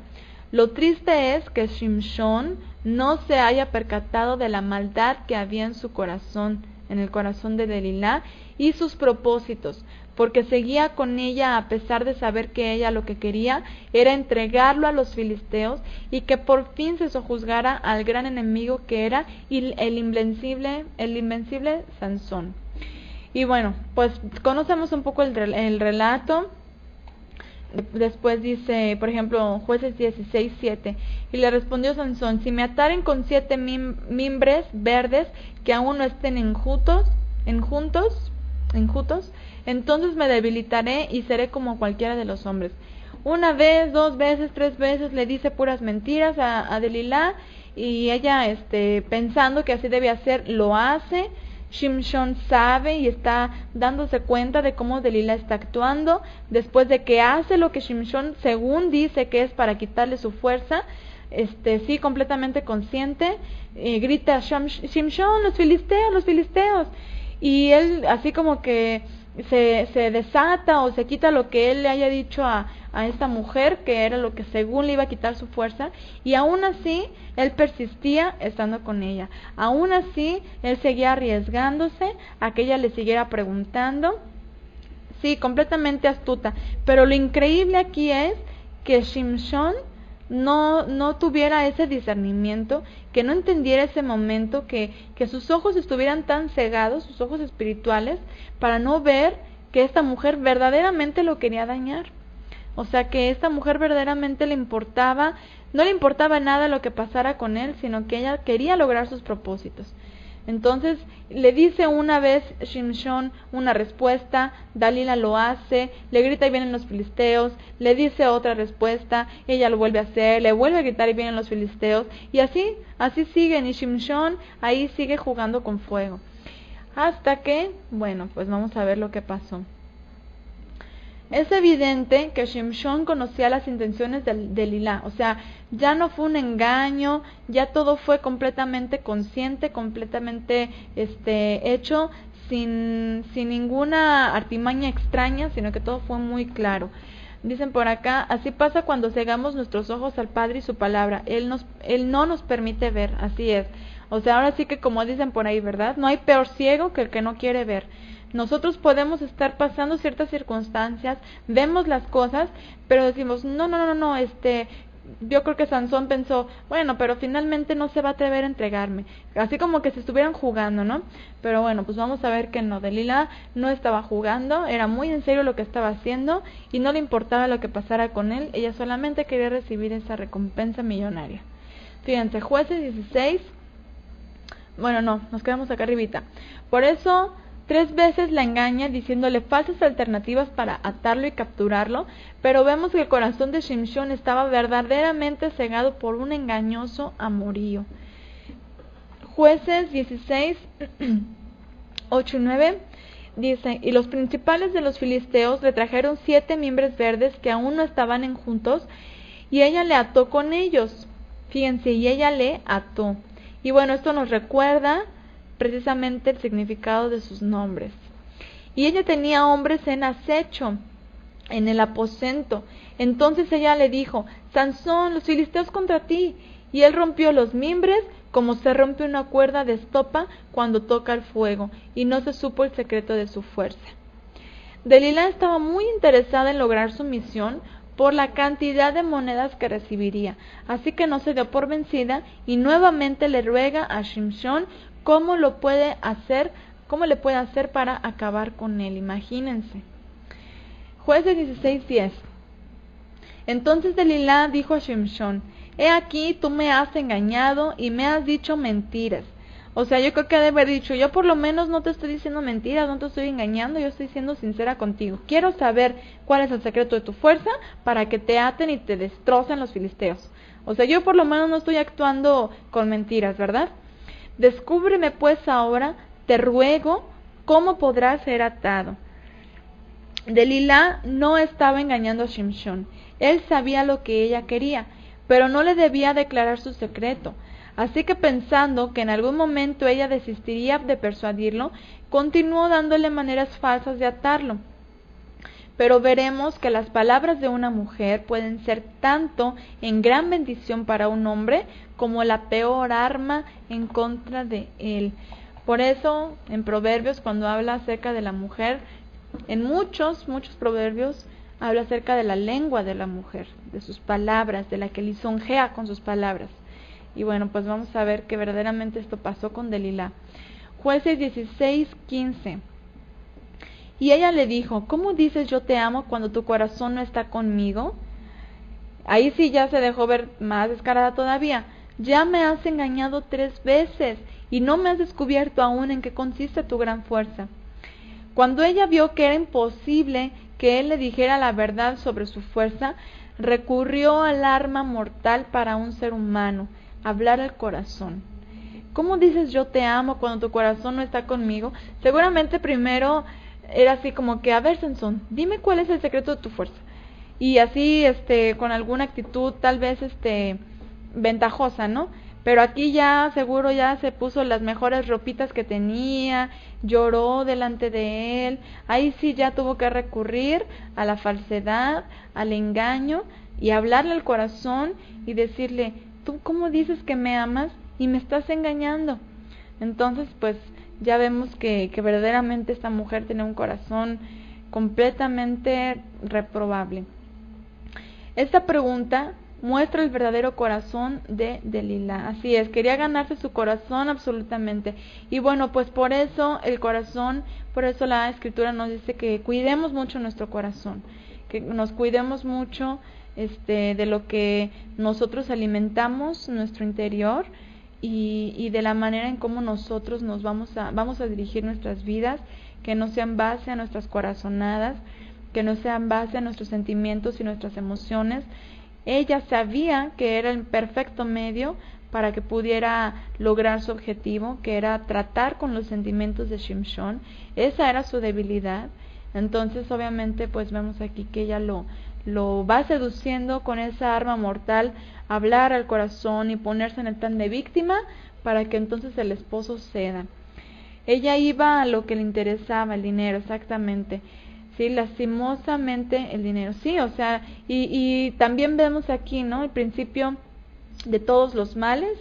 Lo triste es que Shimshon no se haya percatado de la maldad que había en su corazón, en el corazón de Delilah, y sus propósitos, porque seguía con ella a pesar de saber que ella lo que quería era entregarlo a los filisteos y que por fin se sojuzgara al gran enemigo que era el invencible Sansón. Y bueno, pues conocemos un poco el relato. Después dice, por ejemplo, Jueces 16:7, y le respondió Sansón: si me ataren con 7 mimbres verdes que aún no estén enjutos, entonces me debilitaré y seré como cualquiera de los hombres. Una vez, 2 veces, 3 veces le dice puras mentiras a Delilah, y ella pensando que así debe hacer, lo hace. Shimshon sabe y está dándose cuenta de cómo Delilah está actuando. Después de que hace lo que Shimshon según dice que es para quitarle su fuerza, sí, completamente consciente, grita: Shimshon, los filisteos, y él así como que se desata o se quita lo que él le haya dicho a esta mujer, que era lo que según le iba a quitar su fuerza, y aún así él persistía estando con ella. Aún así él seguía arriesgándose a que ella le siguiera preguntando. Sí, completamente astuta. Pero lo increíble aquí es que Shimshon no tuviera ese discernimiento, que no entendiera ese momento, que sus ojos estuvieran tan cegados, sus ojos espirituales, para no ver que esta mujer verdaderamente lo quería dañar. O sea, que esta mujer verdaderamente no le importaba nada lo que pasara con él, sino que ella quería lograr sus propósitos. Entonces le dice una vez Shimshon una respuesta, Delilah lo hace, le grita y vienen los filisteos, le dice otra respuesta, ella lo vuelve a hacer, le vuelve a gritar y vienen los filisteos, y así siguen, y Shimshon ahí sigue jugando con fuego. Hasta que, bueno, pues vamos a ver lo que pasó. Es evidente que Shimshon conocía las intenciones de Delilah, o sea, ya no fue un engaño, ya todo fue completamente consciente, completamente hecho sin ninguna artimaña extraña, sino que todo fue muy claro. Dicen por acá: así pasa cuando cegamos nuestros ojos al Padre y su palabra, Él no nos permite ver, así es. O sea, ahora sí que como dicen por ahí, ¿verdad? No hay peor ciego que el que no quiere ver. Nosotros podemos estar pasando ciertas circunstancias, vemos las cosas, pero decimos, no, yo creo que Sansón pensó, bueno, pero finalmente no se va a atrever a entregarme, así como que se estuvieran jugando, ¿no? Pero bueno, pues vamos a ver que no, Delilah no estaba jugando, era muy en serio lo que estaba haciendo, y no le importaba lo que pasara con él, ella solamente quería recibir esa recompensa millonaria. Fíjense, Jueces 16, bueno, no, nos quedamos acá arribita. Por eso 3 veces la engaña diciéndole falsas alternativas para atarlo y capturarlo, pero vemos que el corazón de Shimshon estaba verdaderamente cegado por un engañoso amorío. Jueces 16, 8 y 9 dice: y los principales de los filisteos le trajeron 7 mimbres verdes que aún no estaban enjutos, y ella le ató con ellos. Fíjense, y ella le ató. Y bueno, esto nos recuerda precisamente el significado de sus nombres. Y ella tenía hombres en acecho en el aposento. Entonces ella le dijo: Sansón, los filisteos contra ti. Y él rompió los mimbres como se rompe una cuerda de estopa cuando toca el fuego, y no se supo el secreto de su fuerza. Delilah estaba muy interesada en lograr su misión por la cantidad de monedas que recibiría, así que no se dio por vencida y nuevamente le ruega a Shimshon cómo le puede hacer para acabar con él. Imagínense. Jueces 16:10. Entonces Delilah dijo a Shimshon: he aquí tú me has engañado y me has dicho mentiras. O sea, yo creo que ha de haber dicho, yo por lo menos no te estoy diciendo mentiras, no te estoy engañando, yo estoy siendo sincera contigo. Quiero saber cuál es el secreto de tu fuerza para que te aten y te destrocen los filisteos. O sea, yo por lo menos no estoy actuando con mentiras, ¿verdad? Descúbreme pues ahora, te ruego, cómo podrás ser atado. Delilá no estaba engañando a Shimshón. Él sabía lo que ella quería, pero no le debía declarar su secreto. Así que pensando que en algún momento ella desistiría de persuadirlo, continuó dándole maneras falsas de atarlo. Pero veremos que las palabras de una mujer pueden ser tanto en gran bendición para un hombre como la peor arma en contra de él. Por eso, en Proverbios, cuando habla acerca de la mujer, en muchos proverbios, habla acerca de la lengua de la mujer, de sus palabras, de la que lisonjea con sus palabras. Y bueno, pues vamos a ver que verdaderamente esto pasó con Delilá. Jueces 16:15. Y ella le dijo, ¿cómo dices yo te amo cuando tu corazón no está conmigo? Ahí sí ya se dejó ver más descarada todavía. Ya me has engañado 3 veces y no me has descubierto aún en qué consiste tu gran fuerza. Cuando ella vio que era imposible que él le dijera la verdad sobre su fuerza, recurrió al arma mortal para un ser humano, hablar al corazón. ¿Cómo dices yo te amo cuando tu corazón no está conmigo? Seguramente primero era así como que, a ver, Sansón, dime cuál es el secreto de tu fuerza. Y así, con alguna actitud tal vez, ventajosa, ¿no? Pero aquí ya seguro ya se puso las mejores ropitas que tenía, lloró delante de él. Ahí sí ya tuvo que recurrir a la falsedad, al engaño y hablarle al corazón y decirle, ¿tú cómo dices que me amas y me estás engañando? Entonces, pues ya vemos que verdaderamente esta mujer tenía un corazón completamente reprobable. Esta pregunta muestra el verdadero corazón de Delilá. Así es, quería ganarse su corazón absolutamente. Y bueno, pues por eso el corazón, por eso la Escritura nos dice que cuidemos mucho nuestro corazón, que nos cuidemos mucho de lo que nosotros alimentamos nuestro interior y de la manera en cómo nosotros nos vamos a dirigir nuestras vidas, que no sean base a nuestras corazonadas, que no sean base a nuestros sentimientos y nuestras emociones. Ella sabía que era el perfecto medio para que pudiera lograr su objetivo, que era tratar con los sentimientos de Shimshón. Esa era su debilidad. Entonces, obviamente, pues vemos aquí que ella lo va seduciendo con esa arma mortal, hablar al corazón y ponerse en el plan de víctima para que entonces el esposo ceda. Ella iba a lo que le interesaba, el dinero, exactamente. Sí, lastimosamente el dinero, sí, o sea, y también vemos aquí, ¿no? El principio de todos los males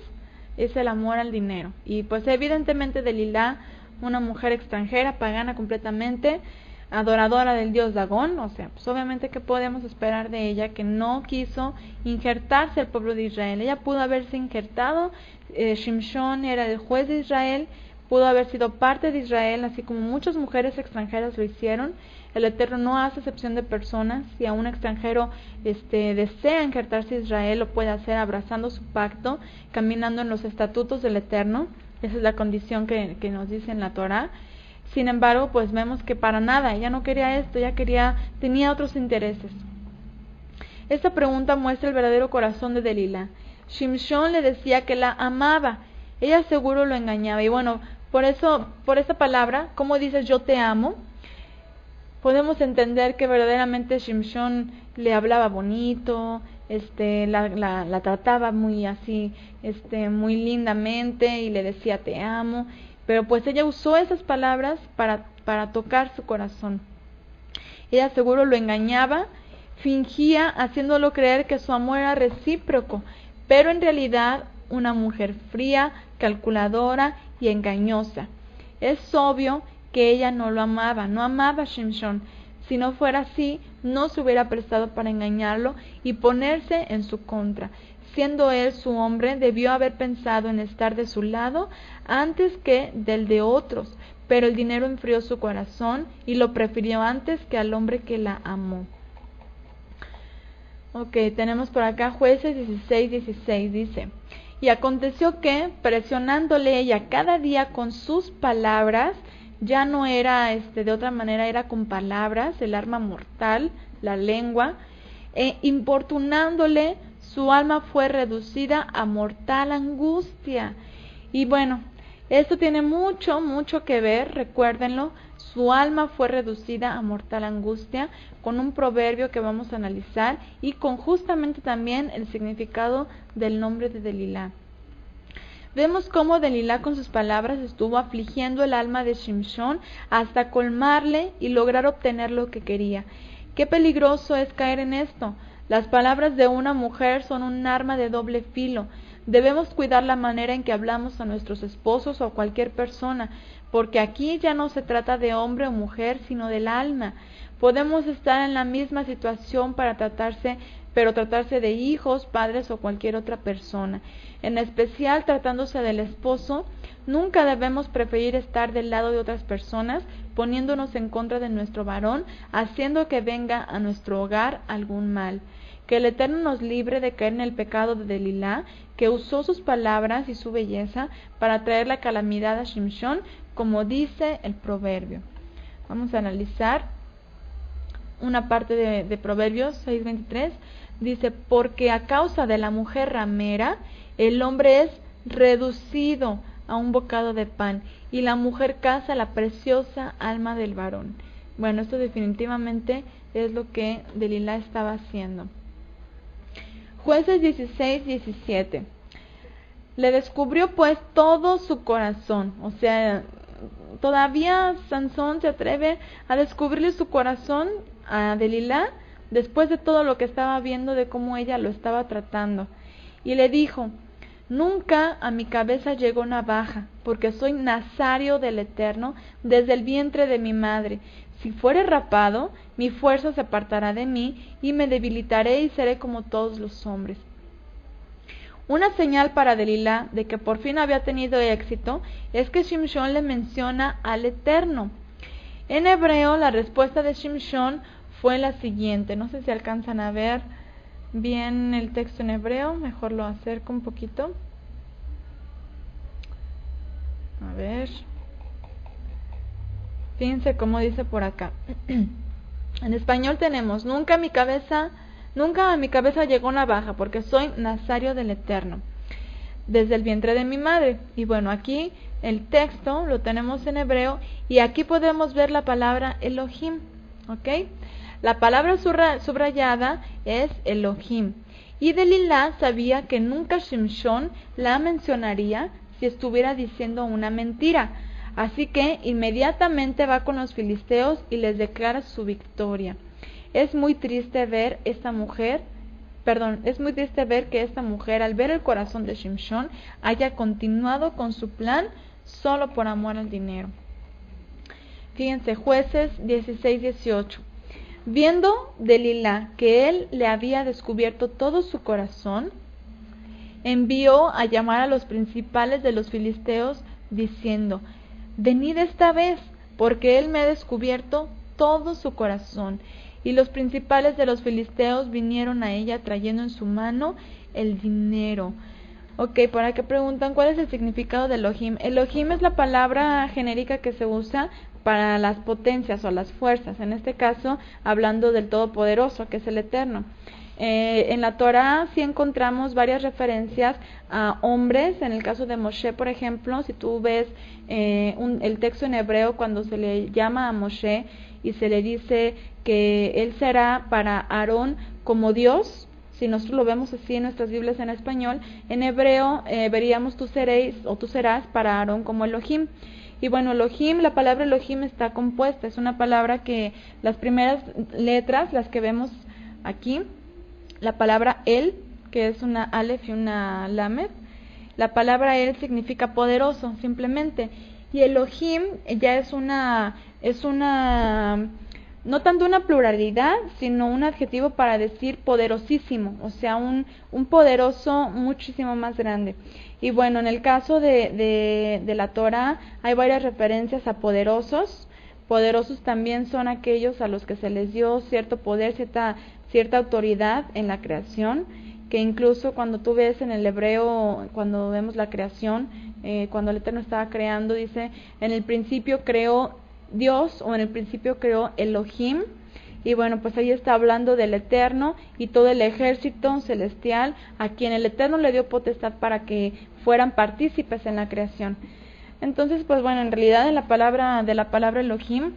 es el amor al dinero. Y pues evidentemente Delilá, una mujer extranjera, pagana completamente, adoradora del dios Dagón, o sea, pues obviamente que podemos esperar de ella, que no quiso injertarse al pueblo de Israel. Ella pudo haberse injertado, Shimshón era el juez de Israel, pudo haber sido parte de Israel, así como muchas mujeres extranjeras lo hicieron. El Eterno no hace excepción de personas. Si a un extranjero desea injertarse a Israel, lo puede hacer abrazando su pacto, caminando en los estatutos del Eterno. Esa es la condición que nos dice en la Torá. Sin embargo, pues vemos que para nada, ella no quería esto, ella tenía otros intereses. Esta pregunta muestra el verdadero corazón de Delilá. Shimshón le decía que la amaba, ella seguro lo engañaba. Y bueno, por esa palabra, ¿cómo dices yo te amo?, podemos entender que verdaderamente Shimshón le hablaba bonito, la trataba muy así, muy lindamente y le decía te amo, pero pues ella usó esas palabras para tocar su corazón. Ella seguro lo engañaba, fingía haciéndolo creer que su amor era recíproco, pero en realidad una mujer fría, calculadora y engañosa. Es obvio que ella no lo amaba, no amaba a Shimshón. Si no fuera así, no se hubiera prestado para engañarlo y ponerse en su contra. Siendo él su hombre, debió haber pensado en estar de su lado antes que del de otros, pero el dinero enfrió su corazón y lo prefirió antes que al hombre que la amó. Ok, tenemos por acá Jueces 16:16, dice: y aconteció que, presionándole ella cada día con sus palabras, ya no era de otra manera, era con palabras, el arma mortal, la lengua, importunándole, su alma fue reducida a mortal angustia. Y bueno, esto tiene mucho que ver, recuérdenlo, su alma fue reducida a mortal angustia, con un proverbio que vamos a analizar y con justamente también el significado del nombre de Delilá. Vemos cómo Delilá con sus palabras estuvo afligiendo el alma de Shimshón hasta colmarle y lograr obtener lo que quería. Qué peligroso es caer en esto. Las palabras de una mujer son un arma de doble filo. Debemos cuidar la manera en que hablamos a nuestros esposos o a cualquier persona, porque aquí ya no se trata de hombre o mujer, sino del alma. Podemos estar en la misma situación pero tratarse de hijos, padres o cualquier otra persona. En especial tratándose del esposo, nunca debemos preferir estar del lado de otras personas, poniéndonos en contra de nuestro varón, haciendo que venga a nuestro hogar algún mal. Que el Eterno nos libre de caer en el pecado de Delilá, que usó sus palabras y su belleza para traer la calamidad a Shimshón, como dice el proverbio. Vamos a analizar una parte de Proverbios 6:23. Dice: porque a causa de la mujer ramera, el hombre es reducido a un bocado de pan, y la mujer caza la preciosa alma del varón. Bueno, esto definitivamente es lo que Delilá estaba haciendo. Jueces 16:17. Le descubrió pues todo su corazón. O sea, todavía Sansón se atreve a descubrirle su corazón a Delilá después de todo lo que estaba viendo de cómo ella lo estaba tratando. Y le dijo: nunca a mi cabeza llegó navaja, porque soy nazario del Eterno desde el vientre de mi madre. Si fuere rapado, mi fuerza se apartará de mí, y me debilitaré y seré como todos los hombres. Una señal para Delilá de que por fin había tenido éxito es que Shimshón le menciona al Eterno. En hebreo, la respuesta de Shimshón fue la siguiente. No sé si alcanzan a ver bien el texto en hebreo, mejor lo acerco un poquito. A ver. Fíjense cómo dice por acá. En español tenemos: nunca a mi cabeza llegó navaja, porque soy nazario del Eterno desde el vientre de mi madre. Y bueno, aquí el texto lo tenemos en hebreo, y aquí podemos ver la palabra Elohim, ¿ok? La palabra subrayada es Elohim, y Delilá sabía que nunca Shimshón la mencionaría si estuviera diciendo una mentira. Así que inmediatamente va con los filisteos y les declara su victoria. Es muy triste ver que esta mujer, al ver el corazón de Shimshón, haya continuado con su plan solo por amor al dinero. Fíjense, Jueces 16:18. Viendo Delilá que él le había descubierto todo su corazón, envió a llamar a los principales de los filisteos, diciendo: venid esta vez, porque él me ha descubierto todo su corazón. Y los principales de los filisteos vinieron a ella trayendo en su mano el dinero. Ok, por acá preguntan cuál es el significado de Elohim. Elohim es la palabra genérica que se usa para las potencias o las fuerzas, en este caso hablando del Todopoderoso, que es el Eterno. En la Torah sí encontramos varias referencias a hombres. En el caso de Moshe, por ejemplo, si tú ves el texto en hebreo, cuando se le llama a Moshe y se le dice que él será para Aarón como Dios, si nosotros lo vemos así en nuestras Biblias en español, en hebreo veríamos tú seréis o tú serás para Aarón como Elohim. Y bueno, Elohim, la palabra Elohim está compuesta, es una palabra que las primeras letras, las que vemos aquí, la palabra El, que es una Aleph y una Lamed, la palabra El significa poderoso, simplemente. Y Elohim ya es una no tanto una pluralidad, sino un adjetivo para decir poderosísimo, o sea, un poderoso muchísimo más grande. Y bueno, en el caso de la Torah hay varias referencias a poderosos. Poderosos también son aquellos a los que se les dio cierto poder, cierta cierta autoridad en la creación, que incluso cuando tú ves en el hebreo, cuando vemos la creación, cuando el Eterno estaba creando, dice, en el principio creó Dios, o en el principio creó Elohim, y bueno, pues ahí está hablando del Eterno y todo el ejército celestial, a quien el Eterno le dio potestad para que fueran partícipes en la creación. Entonces, pues bueno, en realidad de la palabra Elohim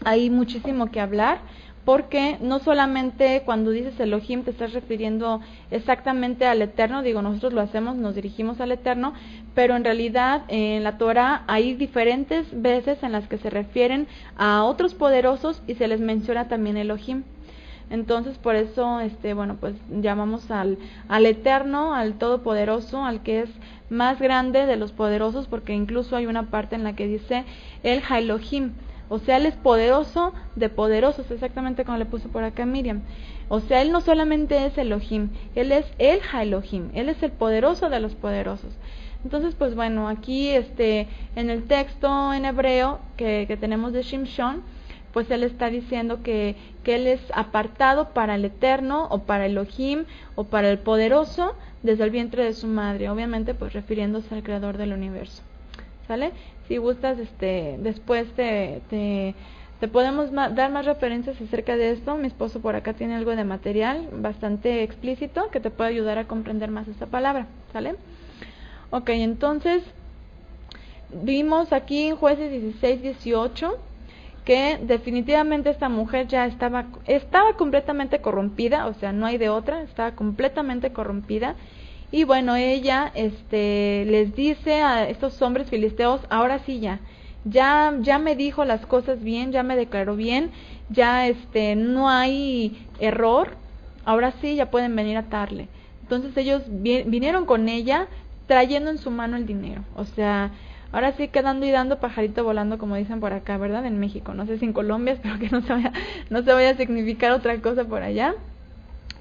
hay muchísimo que hablar, porque no solamente cuando dices Elohim te estás refiriendo exactamente al Eterno, digo, nosotros lo hacemos, nos dirigimos al Eterno, pero en realidad en la Torah hay diferentes veces en las que se refieren a otros poderosos y se les menciona también Elohim. Entonces, por eso, bueno, pues llamamos al Eterno, al Todopoderoso, al que es más grande de los poderosos, porque incluso hay una parte en la que dice el Elohim. O sea, Él es poderoso de poderosos, exactamente como le puse por acá a Miriam. O sea, Él no solamente es Elohim, Él es el Elohim, Él es el poderoso de los poderosos. Entonces, pues bueno, aquí en el texto en hebreo que tenemos de Shimshon, pues Él está diciendo que Él es apartado para el Eterno, o para Elohim, o para el poderoso, desde el vientre de su madre, obviamente pues refiriéndose al creador del universo. ¿Sale? Si gustas, después te podemos dar más referencias acerca de esto. Mi esposo por acá tiene algo de material bastante explícito que te puede ayudar a comprender más esta palabra, ¿sale? Ok, entonces vimos aquí en Jueces 16-18 que definitivamente esta mujer ya estaba completamente corrompida, o sea, no hay de otra, estaba completamente corrompida. Y bueno, ella les dice a estos hombres filisteos, ahora sí ya me dijo las cosas bien, ya me declaró bien, ya no hay error, ahora sí ya pueden venir a atarle. Entonces ellos vinieron con ella trayendo en su mano el dinero, o sea, ahora sí quedando y dando, pajarito volando, como dicen por acá, ¿verdad? En México, no sé si en Colombia, espero que no se vaya a significar otra cosa por allá.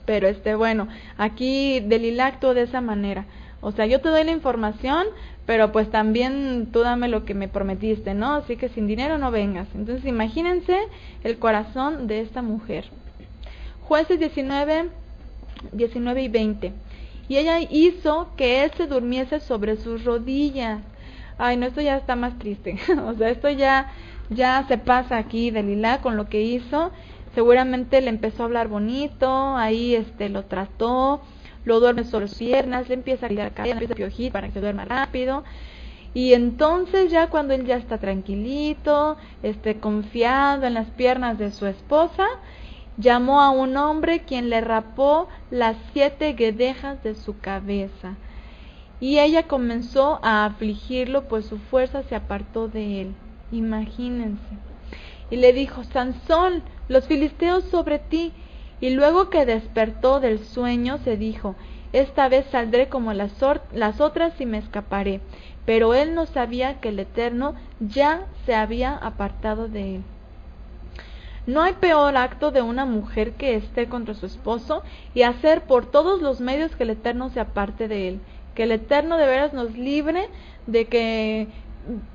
Pero bueno, aquí Delilá actuó de esa manera. O sea, yo te doy la información, pero pues también tú dame lo que me prometiste, ¿no? Así que sin dinero no vengas. Entonces imagínense el corazón de esta mujer. Jueces 19 y 20. Y ella hizo que él se durmiese sobre sus rodillas. Ay, no, esto ya está más triste. O sea, esto ya se pasa aquí Delilá con lo que hizo. Seguramente le empezó a hablar bonito, ahí lo trató, lo duerme sobre sus piernas, le empieza a tirar cadenas de piojito para que duerma rápido. Y entonces ya cuando él ya está tranquilito, confiado en las piernas de su esposa, llamó a un hombre quien le rapó las 7 guedejas de su cabeza. Y ella comenzó a afligirlo, pues su fuerza se apartó de él. Imagínense. Y le dijo, Sansón, los filisteos sobre ti. Y luego que despertó del sueño, se dijo, esta vez saldré como las otras y me escaparé. Pero él no sabía que el Eterno ya se había apartado de él. No hay peor acto de una mujer que esté contra su esposo y hacer por todos los medios que el Eterno se aparte de él. Que el Eterno de veras nos libre de que,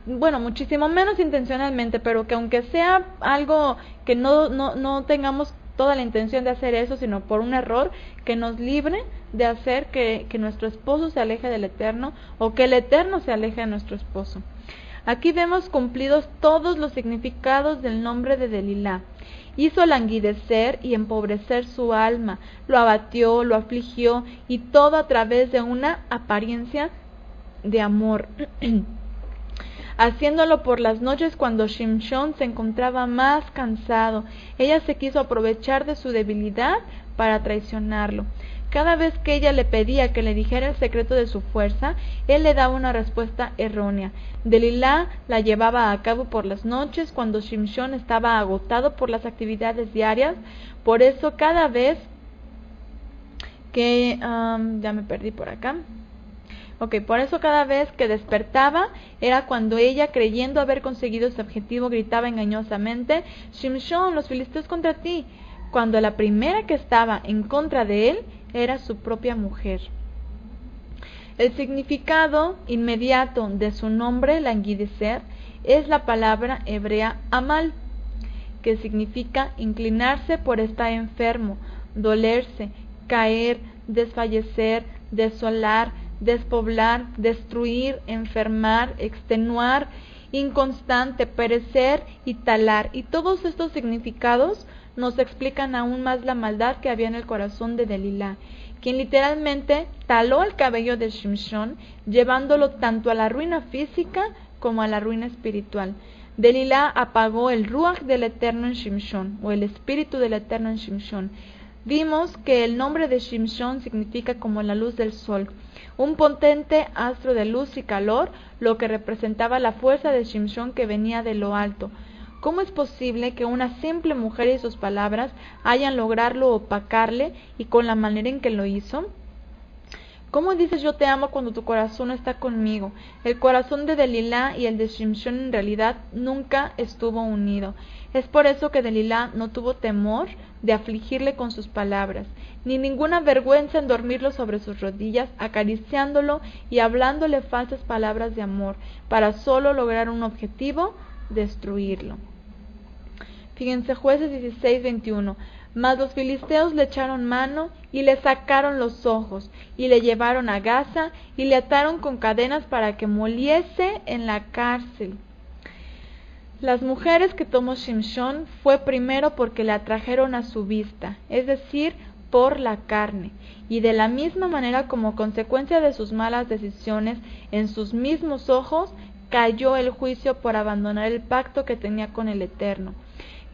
bueno, muchísimo menos intencionalmente, pero que aunque sea algo que no tengamos toda la intención de hacer eso, sino por un error, que nos libre de hacer que nuestro esposo se aleje del Eterno, o que el Eterno se aleje de nuestro esposo. Aquí vemos cumplidos todos los significados del nombre de Delilá. Hizo languidecer y empobrecer su alma, lo abatió, lo afligió, y todo a través de una apariencia de amor. Haciéndolo por las noches cuando Shimshon se encontraba más cansado, ella se quiso aprovechar de su debilidad para traicionarlo. Cada vez que ella le pedía que le dijera el secreto de su fuerza, él le daba una respuesta errónea. Delilá la llevaba a cabo por las noches cuando Shimshon estaba agotado por las actividades diarias. Por eso cada vez que... ya me perdí por acá. Por eso cada vez que despertaba era cuando ella, creyendo haber conseguido su objetivo, gritaba engañosamente, Shimshon, los filisteos contra ti, cuando la primera que estaba en contra de él era su propia mujer. El significado inmediato de su nombre, languidecer, es la palabra hebrea amal, que significa inclinarse por estar enfermo, dolerse, caer, desfallecer, desolar, despoblar, destruir, enfermar, extenuar, inconstante, perecer y talar. Y todos estos significados nos explican aún más la maldad que había en el corazón de Delilá, quien literalmente taló el cabello de Shimshón, llevándolo tanto a la ruina física como a la ruina espiritual. Delilá apagó el ruach del Eterno en Shimshón, o el espíritu del Eterno en Shimshón. Vimos que el nombre de Shimshón significa como la luz del sol, un potente astro de luz y calor, lo que representaba la fuerza de Shimshón que venía de lo alto. ¿Cómo es posible que una simple mujer y sus palabras hayan logrado opacarle, y con la manera en que lo hizo? ¿Cómo dices yo te amo cuando tu corazón no está conmigo? El corazón de Delilá y el de Shimshón en realidad nunca estuvo unido. Es por eso que Delilá no tuvo temor de afligirle con sus palabras, ni ninguna vergüenza en dormirlo sobre sus rodillas, acariciándolo y hablándole falsas palabras de amor, para solo lograr un objetivo: destruirlo. Fíjense, Jueces 16:21. Mas los filisteos le echaron mano y le sacaron los ojos, y le llevaron a Gaza y le ataron con cadenas para que moliese en la cárcel. Las mujeres que tomó Shimshón fue primero porque le atrajeron a su vista, es decir, por la carne, y de la misma manera, como consecuencia de sus malas decisiones, en sus mismos ojos cayó el juicio por abandonar el pacto que tenía con el Eterno,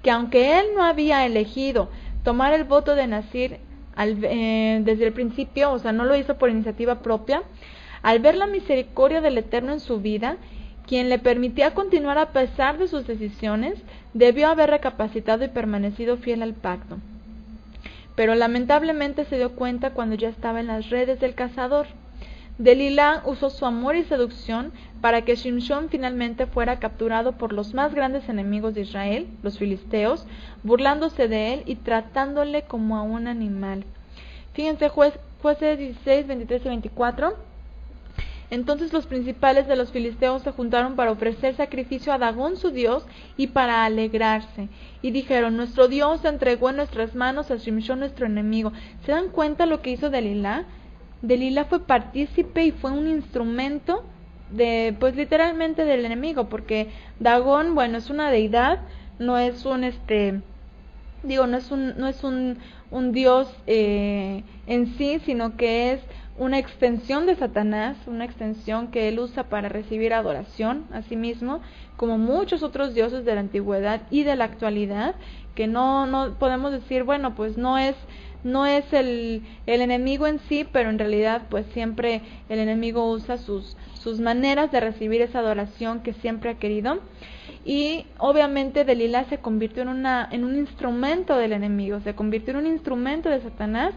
que aunque él no había elegido tomar el voto de Nazir desde el principio, o sea, no lo hizo por iniciativa propia, al ver la misericordia del Eterno en su vida, quien le permitía continuar a pesar de sus decisiones, debió haber recapacitado y permanecido fiel al pacto. Pero lamentablemente se dio cuenta cuando ya estaba en las redes del cazador. Delilá usó su amor y seducción para que Shimshón finalmente fuera capturado por los más grandes enemigos de Israel, los filisteos, burlándose de él y tratándole como a un animal. Fíjense, Jueces 16, 23 y 24. Entonces los principales de los filisteos se juntaron para ofrecer sacrificio a Dagón su dios y para alegrarse. Y dijeron: nuestro Dios entregó en nuestras manos a Shimshón nuestro enemigo. ¿Se dan cuenta lo que hizo Delilá? Delilá fue partícipe y fue un instrumento de, pues literalmente, del enemigo, porque Dagón, bueno, es una deidad, no es un no es un dios en sí, sino que es una extensión de Satanás, una extensión que él usa para recibir adoración a sí mismo, como muchos otros dioses de la antigüedad y de la actualidad, que no podemos decir, bueno, pues no es el enemigo en sí, pero en realidad pues siempre el enemigo usa sus maneras de recibir esa adoración que siempre ha querido. Y obviamente Delilá se convirtió en un instrumento del enemigo, se convirtió en un instrumento de Satanás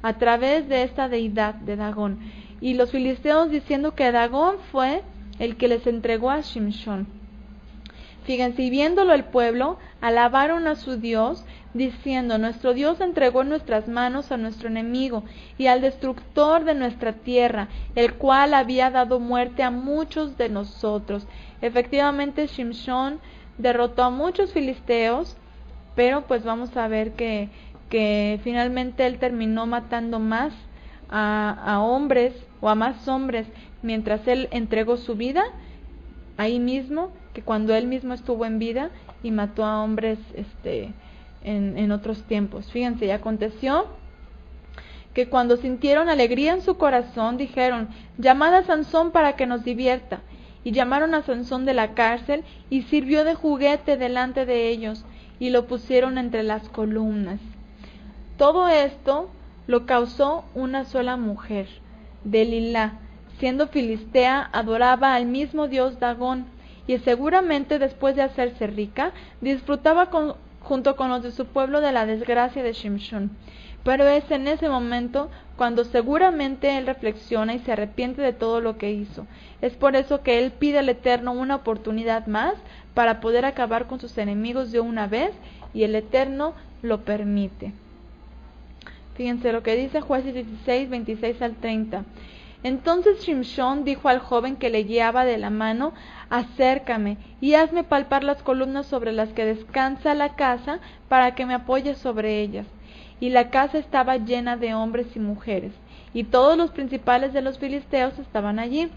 a través de esta deidad de Dagón. Y los filisteos diciendo que Dagón fue el que les entregó a Shimshón. Fíjense, y viéndolo el pueblo, alabaron a su Dios, diciendo: nuestro Dios entregó en nuestras manos a nuestro enemigo y al destructor de nuestra tierra, el cual había dado muerte a muchos de nosotros. Efectivamente, Shimshón derrotó a muchos filisteos, pero pues vamos a ver que finalmente él terminó matando más a hombres, o a más hombres, mientras él entregó su vida ahí mismo, que cuando él mismo estuvo en vida y mató a hombres en otros tiempos. Fíjense, y aconteció que cuando sintieron alegría en su corazón, dijeron: llamad a Sansón para que nos divierta. Y llamaron a Sansón de la cárcel, y sirvió de juguete delante de ellos, y lo pusieron entre las columnas. Todo esto lo causó una sola mujer, Delilá. Siendo filistea, adoraba al mismo dios Dagón, y seguramente después de hacerse rica, disfrutaba junto con los de su pueblo de la desgracia de Shimshón. Pero es en ese momento cuando seguramente él reflexiona y se arrepiente de todo lo que hizo. Es por eso que él pide al Eterno una oportunidad más para poder acabar con sus enemigos de una vez, y el Eterno lo permite. Fíjense lo que dice Jueces 16, 26 al 30. Entonces Shimshón dijo al joven que le guiaba de la mano: acércame y hazme palpar las columnas sobre las que descansa la casa, para que me apoye sobre ellas. y la casa estaba llena de hombres y mujeres, y todos los principales de los filisteos estaban allí.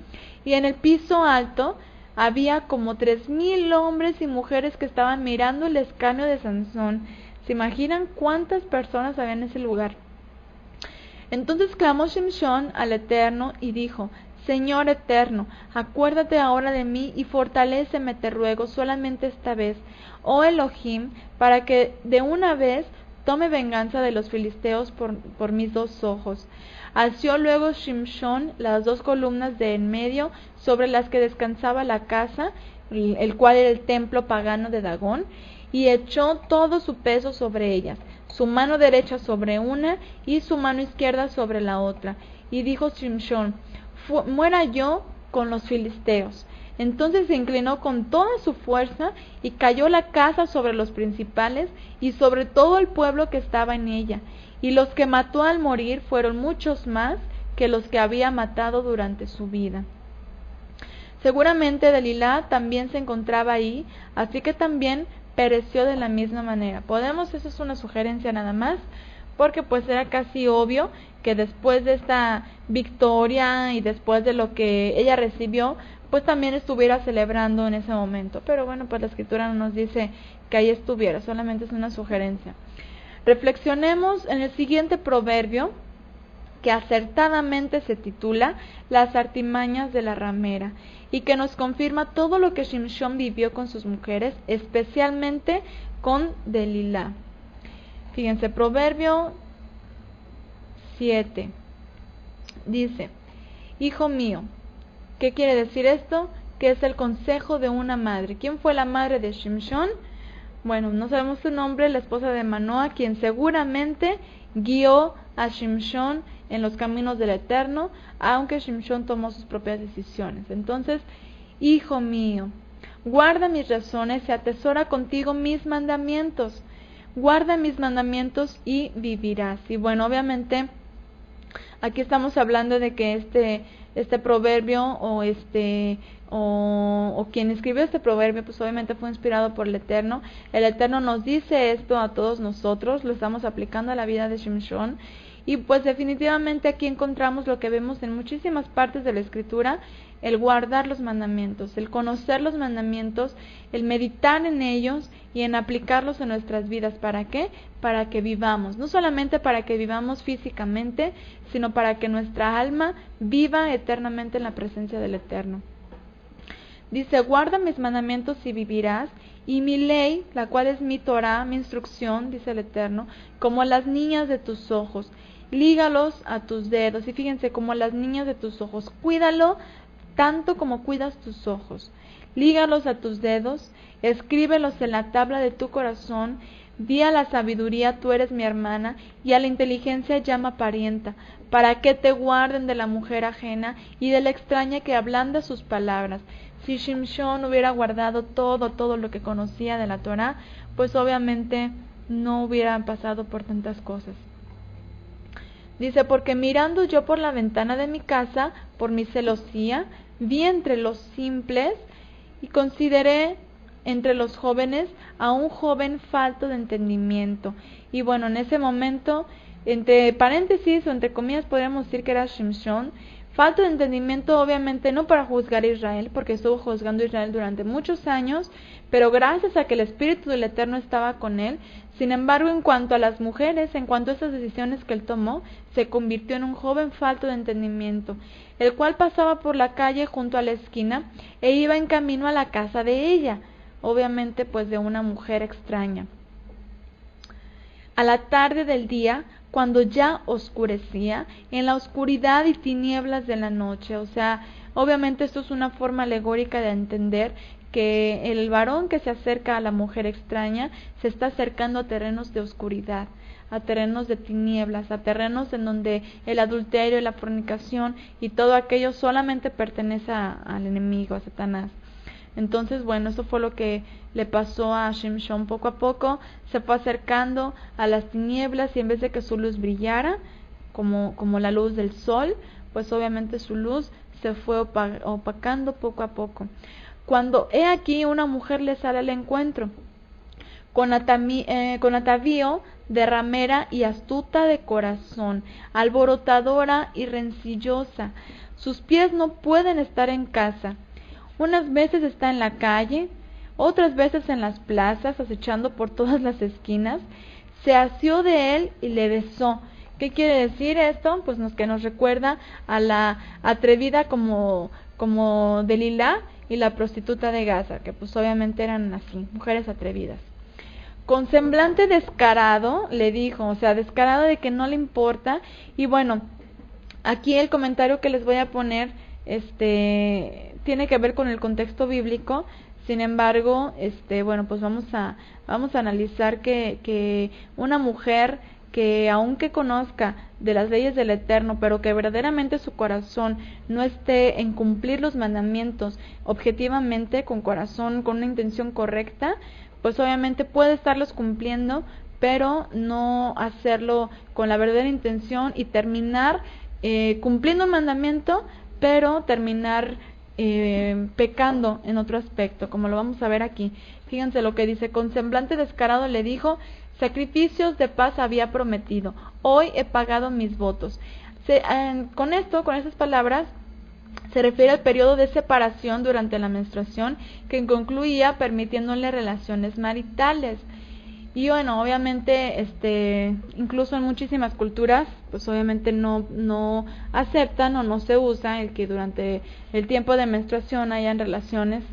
Y en el piso alto había como 3,000 hombres y mujeres que estaban mirando el escarnio de Sansón. ¿Se imaginan cuántas personas había en ese lugar? Entonces clamó Shimshón al Eterno y dijo: Señor Eterno, acuérdate ahora de mí y fortaléceme, te ruego, solamente esta vez, oh Elohim, para que de una vez tome venganza de los filisteos por mis 2 ojos. Alció luego Shimshón las 2 columnas de en medio sobre las que descansaba la casa, el cual era el templo pagano de Dagón, y echó todo su peso sobre ellas, su mano derecha sobre una y su mano izquierda sobre la otra. Y dijo Shimshón: muera yo con los filisteos. Entonces se inclinó con toda su fuerza y cayó la casa sobre los principales y sobre todo el pueblo que estaba en ella. Y los que mató al morir fueron muchos más que los que había matado durante su vida. Seguramente Delilá también se encontraba ahí, así que también pereció de la misma manera. Eso es una sugerencia nada más, porque pues era casi obvio que después de esta victoria y después de lo que ella recibió, pues también estuviera celebrando en ese momento. Pero bueno, pues la escritura no nos dice que ahí estuviera, solamente es una sugerencia. Reflexionemos en el siguiente proverbio, que acertadamente se titula Las artimañas de la ramera, y que nos confirma todo lo que Shimshón vivió con sus mujeres, especialmente con Delilá. Fíjense, Proverbio 7 dice: Hijo mío, ¿qué quiere decir esto? Que es el consejo de una madre. ¿Quién fue la madre de Shimshón? Bueno, no sabemos su nombre, la esposa de Manoa, quien seguramente guió a Shimshón en los caminos del Eterno, aunque Shimshón tomó sus propias decisiones. Entonces, hijo mío, guarda mis razones y atesora contigo mis mandamientos. Guarda mis mandamientos y vivirás. Y bueno, obviamente aquí estamos hablando de que este proverbio o quien escribió este proverbio, pues obviamente fue inspirado por el Eterno. El Eterno nos dice esto a todos nosotros, lo estamos aplicando a la vida de Shimshón. Y pues definitivamente aquí encontramos lo que vemos en muchísimas partes de la Escritura: el guardar los mandamientos, el conocer los mandamientos, el meditar en ellos y en aplicarlos en nuestras vidas. ¿Para qué? Para que vivamos, no solamente para que vivamos físicamente, sino para que nuestra alma viva eternamente en la presencia del Eterno. Dice: guarda mis mandamientos y vivirás, y mi ley, la cual es mi Torah, mi instrucción, dice el Eterno, como las niñas de tus ojos. Lígalos a tus dedos. Y fíjense, como las niñas de tus ojos. Cuídalo tanto como cuidas tus ojos. Lígalos a tus dedos, escríbelos en la tabla de tu corazón. Di a la sabiduría: tú eres mi hermana, y a la inteligencia llama parienta, para que te guarden de la mujer ajena y de la extraña que ablanda sus palabras. Si Shimshón hubiera guardado todo lo que conocía de la Torah, pues obviamente no hubiera pasado por tantas cosas. Dice: porque mirando yo por la ventana de mi casa, por mi celosía, vi entre los simples y consideré entre los jóvenes a un joven falto de entendimiento. Y bueno, en ese momento, entre paréntesis o entre comillas, podríamos decir que era Shimshón. Falto de entendimiento, obviamente, no para juzgar a Israel, porque estuvo juzgando a Israel durante muchos años, pero gracias a que el Espíritu del Eterno estaba con él. Sin embargo, en cuanto a las mujeres, en cuanto a esas decisiones que él tomó, se convirtió en un joven falto de entendimiento, el cual pasaba por la calle junto a la esquina e iba en camino a la casa de ella, obviamente pues de una mujer extraña. A la tarde del día, cuando ya oscurecía, en la oscuridad y tinieblas de la noche. O sea, obviamente esto es una forma alegórica de entender que el varón que se acerca a la mujer extraña se está acercando a terrenos de oscuridad, a terrenos de tinieblas, a terrenos en donde el adulterio, la fornicación y todo aquello solamente pertenece al enemigo, a Satanás. Entonces, bueno, eso fue lo que le pasó a Shimshón. Poco a poco se fue acercando a las tinieblas, y en vez de que su luz brillara como la luz del sol, pues obviamente su luz se fue opacando poco a poco. Cuando he aquí una mujer le sale al encuentro con atavío derramera y astuta de corazón, alborotadora y rencillosa. Sus pies no pueden estar en casa. Unas veces está en la calle, otras veces en las plazas, acechando por todas las esquinas. Se asió de él y le besó. ¿Qué quiere decir esto? Pues que nos recuerda a la atrevida como Delilá y la prostituta de Gaza, que pues obviamente eran así, mujeres atrevidas. Con semblante descarado le dijo, o sea, descarado de que no le importa. Y bueno, aquí el comentario que les voy a poner tiene que ver con el contexto bíblico. Sin embargo, bueno, pues vamos a analizar que una mujer que aunque conozca de las leyes del Eterno, pero que verdaderamente su corazón no esté en cumplir los mandamientos objetivamente, con corazón, con una intención correcta, pues obviamente puede estarlos cumpliendo, pero no hacerlo con la verdadera intención y terminar cumpliendo un mandamiento, pero terminar pecando en otro aspecto, como lo vamos a ver aquí. Fíjense lo que dice: con semblante descarado le dijo, sacrificios de paz había prometido, hoy he pagado mis votos. Con esas palabras, se refiere al periodo de separación durante la menstruación, que concluía permitiéndole relaciones maritales. Y bueno, obviamente, incluso en muchísimas culturas, pues obviamente no aceptan o no se usa el que durante el tiempo de menstruación hayan relaciones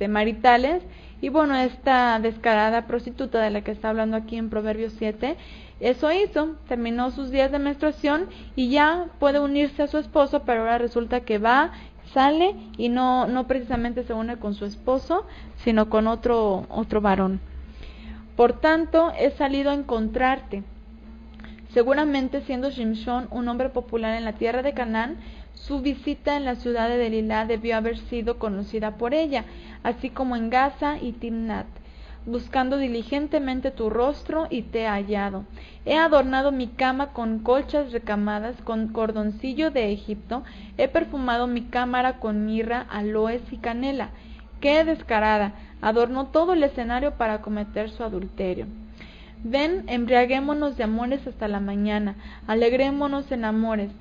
maritales. Y bueno, esta descarada prostituta de la que está hablando aquí en Proverbios 7, eso hizo, terminó sus días de menstruación y ya puede unirse a su esposo, pero ahora resulta que sale y no precisamente se une con su esposo, sino con otro varón. Por tanto, he salido a encontrarte. Seguramente, siendo Shimshón un hombre popular en la tierra de Canaán, su visita en la ciudad de Delilá debió haber sido conocida por ella, así como en Gaza y Timnat. Buscando diligentemente tu rostro y te he hallado. He adornado mi cama con colchas recamadas, con cordoncillo de Egipto. He perfumado mi cámara con mirra, aloes y canela. ¡Qué descarada! Adornó todo el escenario para cometer su adulterio. Ven, embriaguémonos de amores hasta la mañana, alegrémonos en amores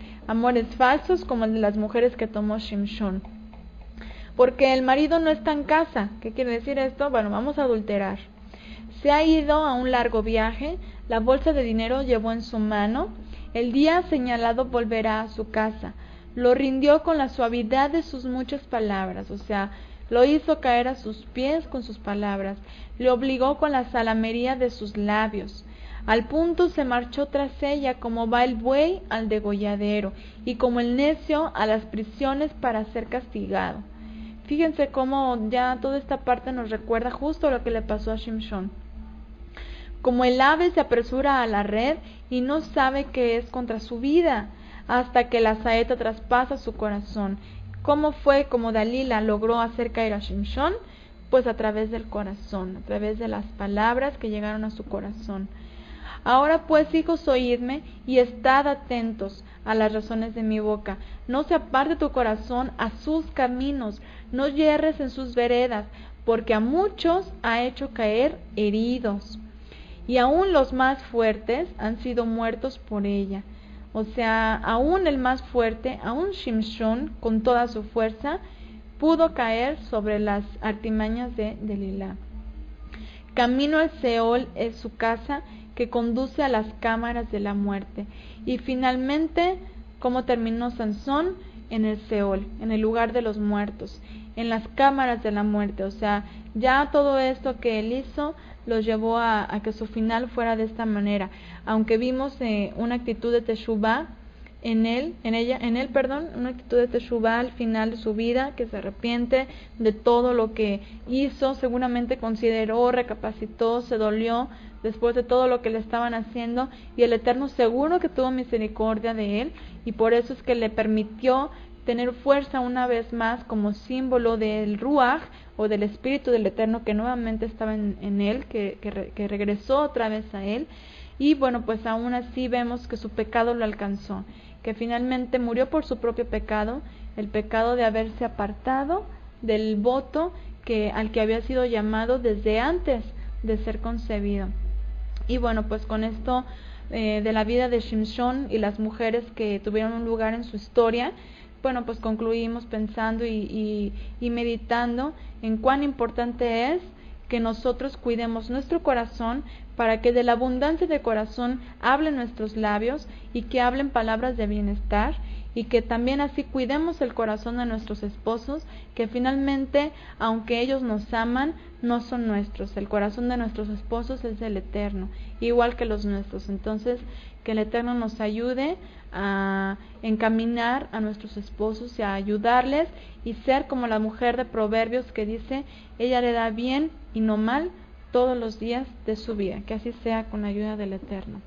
falsos como el de las mujeres que tomó Shimshón. Porque el marido no está en casa. ¿Qué quiere decir esto? Bueno, vamos a adulterar. Se ha ido a un largo viaje, la bolsa de dinero llevó en su mano, el día señalado volverá a su casa. Lo rindió con la suavidad de sus muchas palabras, o sea, lo hizo caer a sus pies con sus palabras, le obligó con la salamería de sus labios. Al punto se marchó tras ella, como va el buey al degolladero, y como el necio a las prisiones para ser castigado. Fíjense cómo ya toda esta parte nos recuerda justo lo que le pasó a Shimshón. Como el ave se apresura a la red y no sabe que es contra su vida, hasta que la saeta traspasa su corazón. ¿Cómo fue como Dalila logró hacer caer a Shimshón? Pues a través del corazón, a través de las palabras que llegaron a su corazón. Ahora pues, hijos, oídme y estad atentos a las razones de mi boca. No se aparte tu corazón a sus caminos, no yerres en sus veredas, porque a muchos ha hecho caer heridos, y aún los más fuertes han sido muertos por ella. O sea, aún el más fuerte, aún Shimshón, con toda su fuerza, pudo caer sobre las artimañas de Delilá. Camino al Seol es su casa, que conduce a las cámaras de la muerte. Y finalmente, ¿cómo terminó Sansón? En el Seol, en el lugar de los muertos, en las cámaras de la muerte. O sea, ya todo esto que él hizo los llevó a que su final fuera de esta manera. Aunque vimos una actitud de teshuvá una actitud de teshuvá al final de su vida, que se arrepiente de todo lo que hizo, seguramente consideró, recapacitó, se dolió después de todo lo que le estaban haciendo, y el Eterno seguro que tuvo misericordia de él, y por eso es que le permitió tener fuerza una vez más como símbolo del Ruach, o del Espíritu del Eterno que nuevamente estaba en él, que regresó otra vez a él. Y bueno, pues aún así vemos que su pecado lo alcanzó, que finalmente murió por su propio pecado, el pecado de haberse apartado del voto al que había sido llamado desde antes de ser concebido. Y bueno, pues con esto de la vida de Shimshon y las mujeres que tuvieron un lugar en su historia, bueno, pues concluimos pensando y meditando en cuán importante es que nosotros cuidemos nuestro corazón para que de la abundancia de corazón hablen nuestros labios y que hablen palabras de bienestar, y que también así cuidemos el corazón de nuestros esposos, que finalmente, aunque ellos nos aman, no son nuestros. El corazón de nuestros esposos es del Eterno, igual que los nuestros. Entonces, que el Eterno nos ayude a encaminar a nuestros esposos y a ayudarles y ser como la mujer de Proverbios que dice, ella le da bien y no mal todos los días de su vida. Que así sea con la ayuda del Eterno.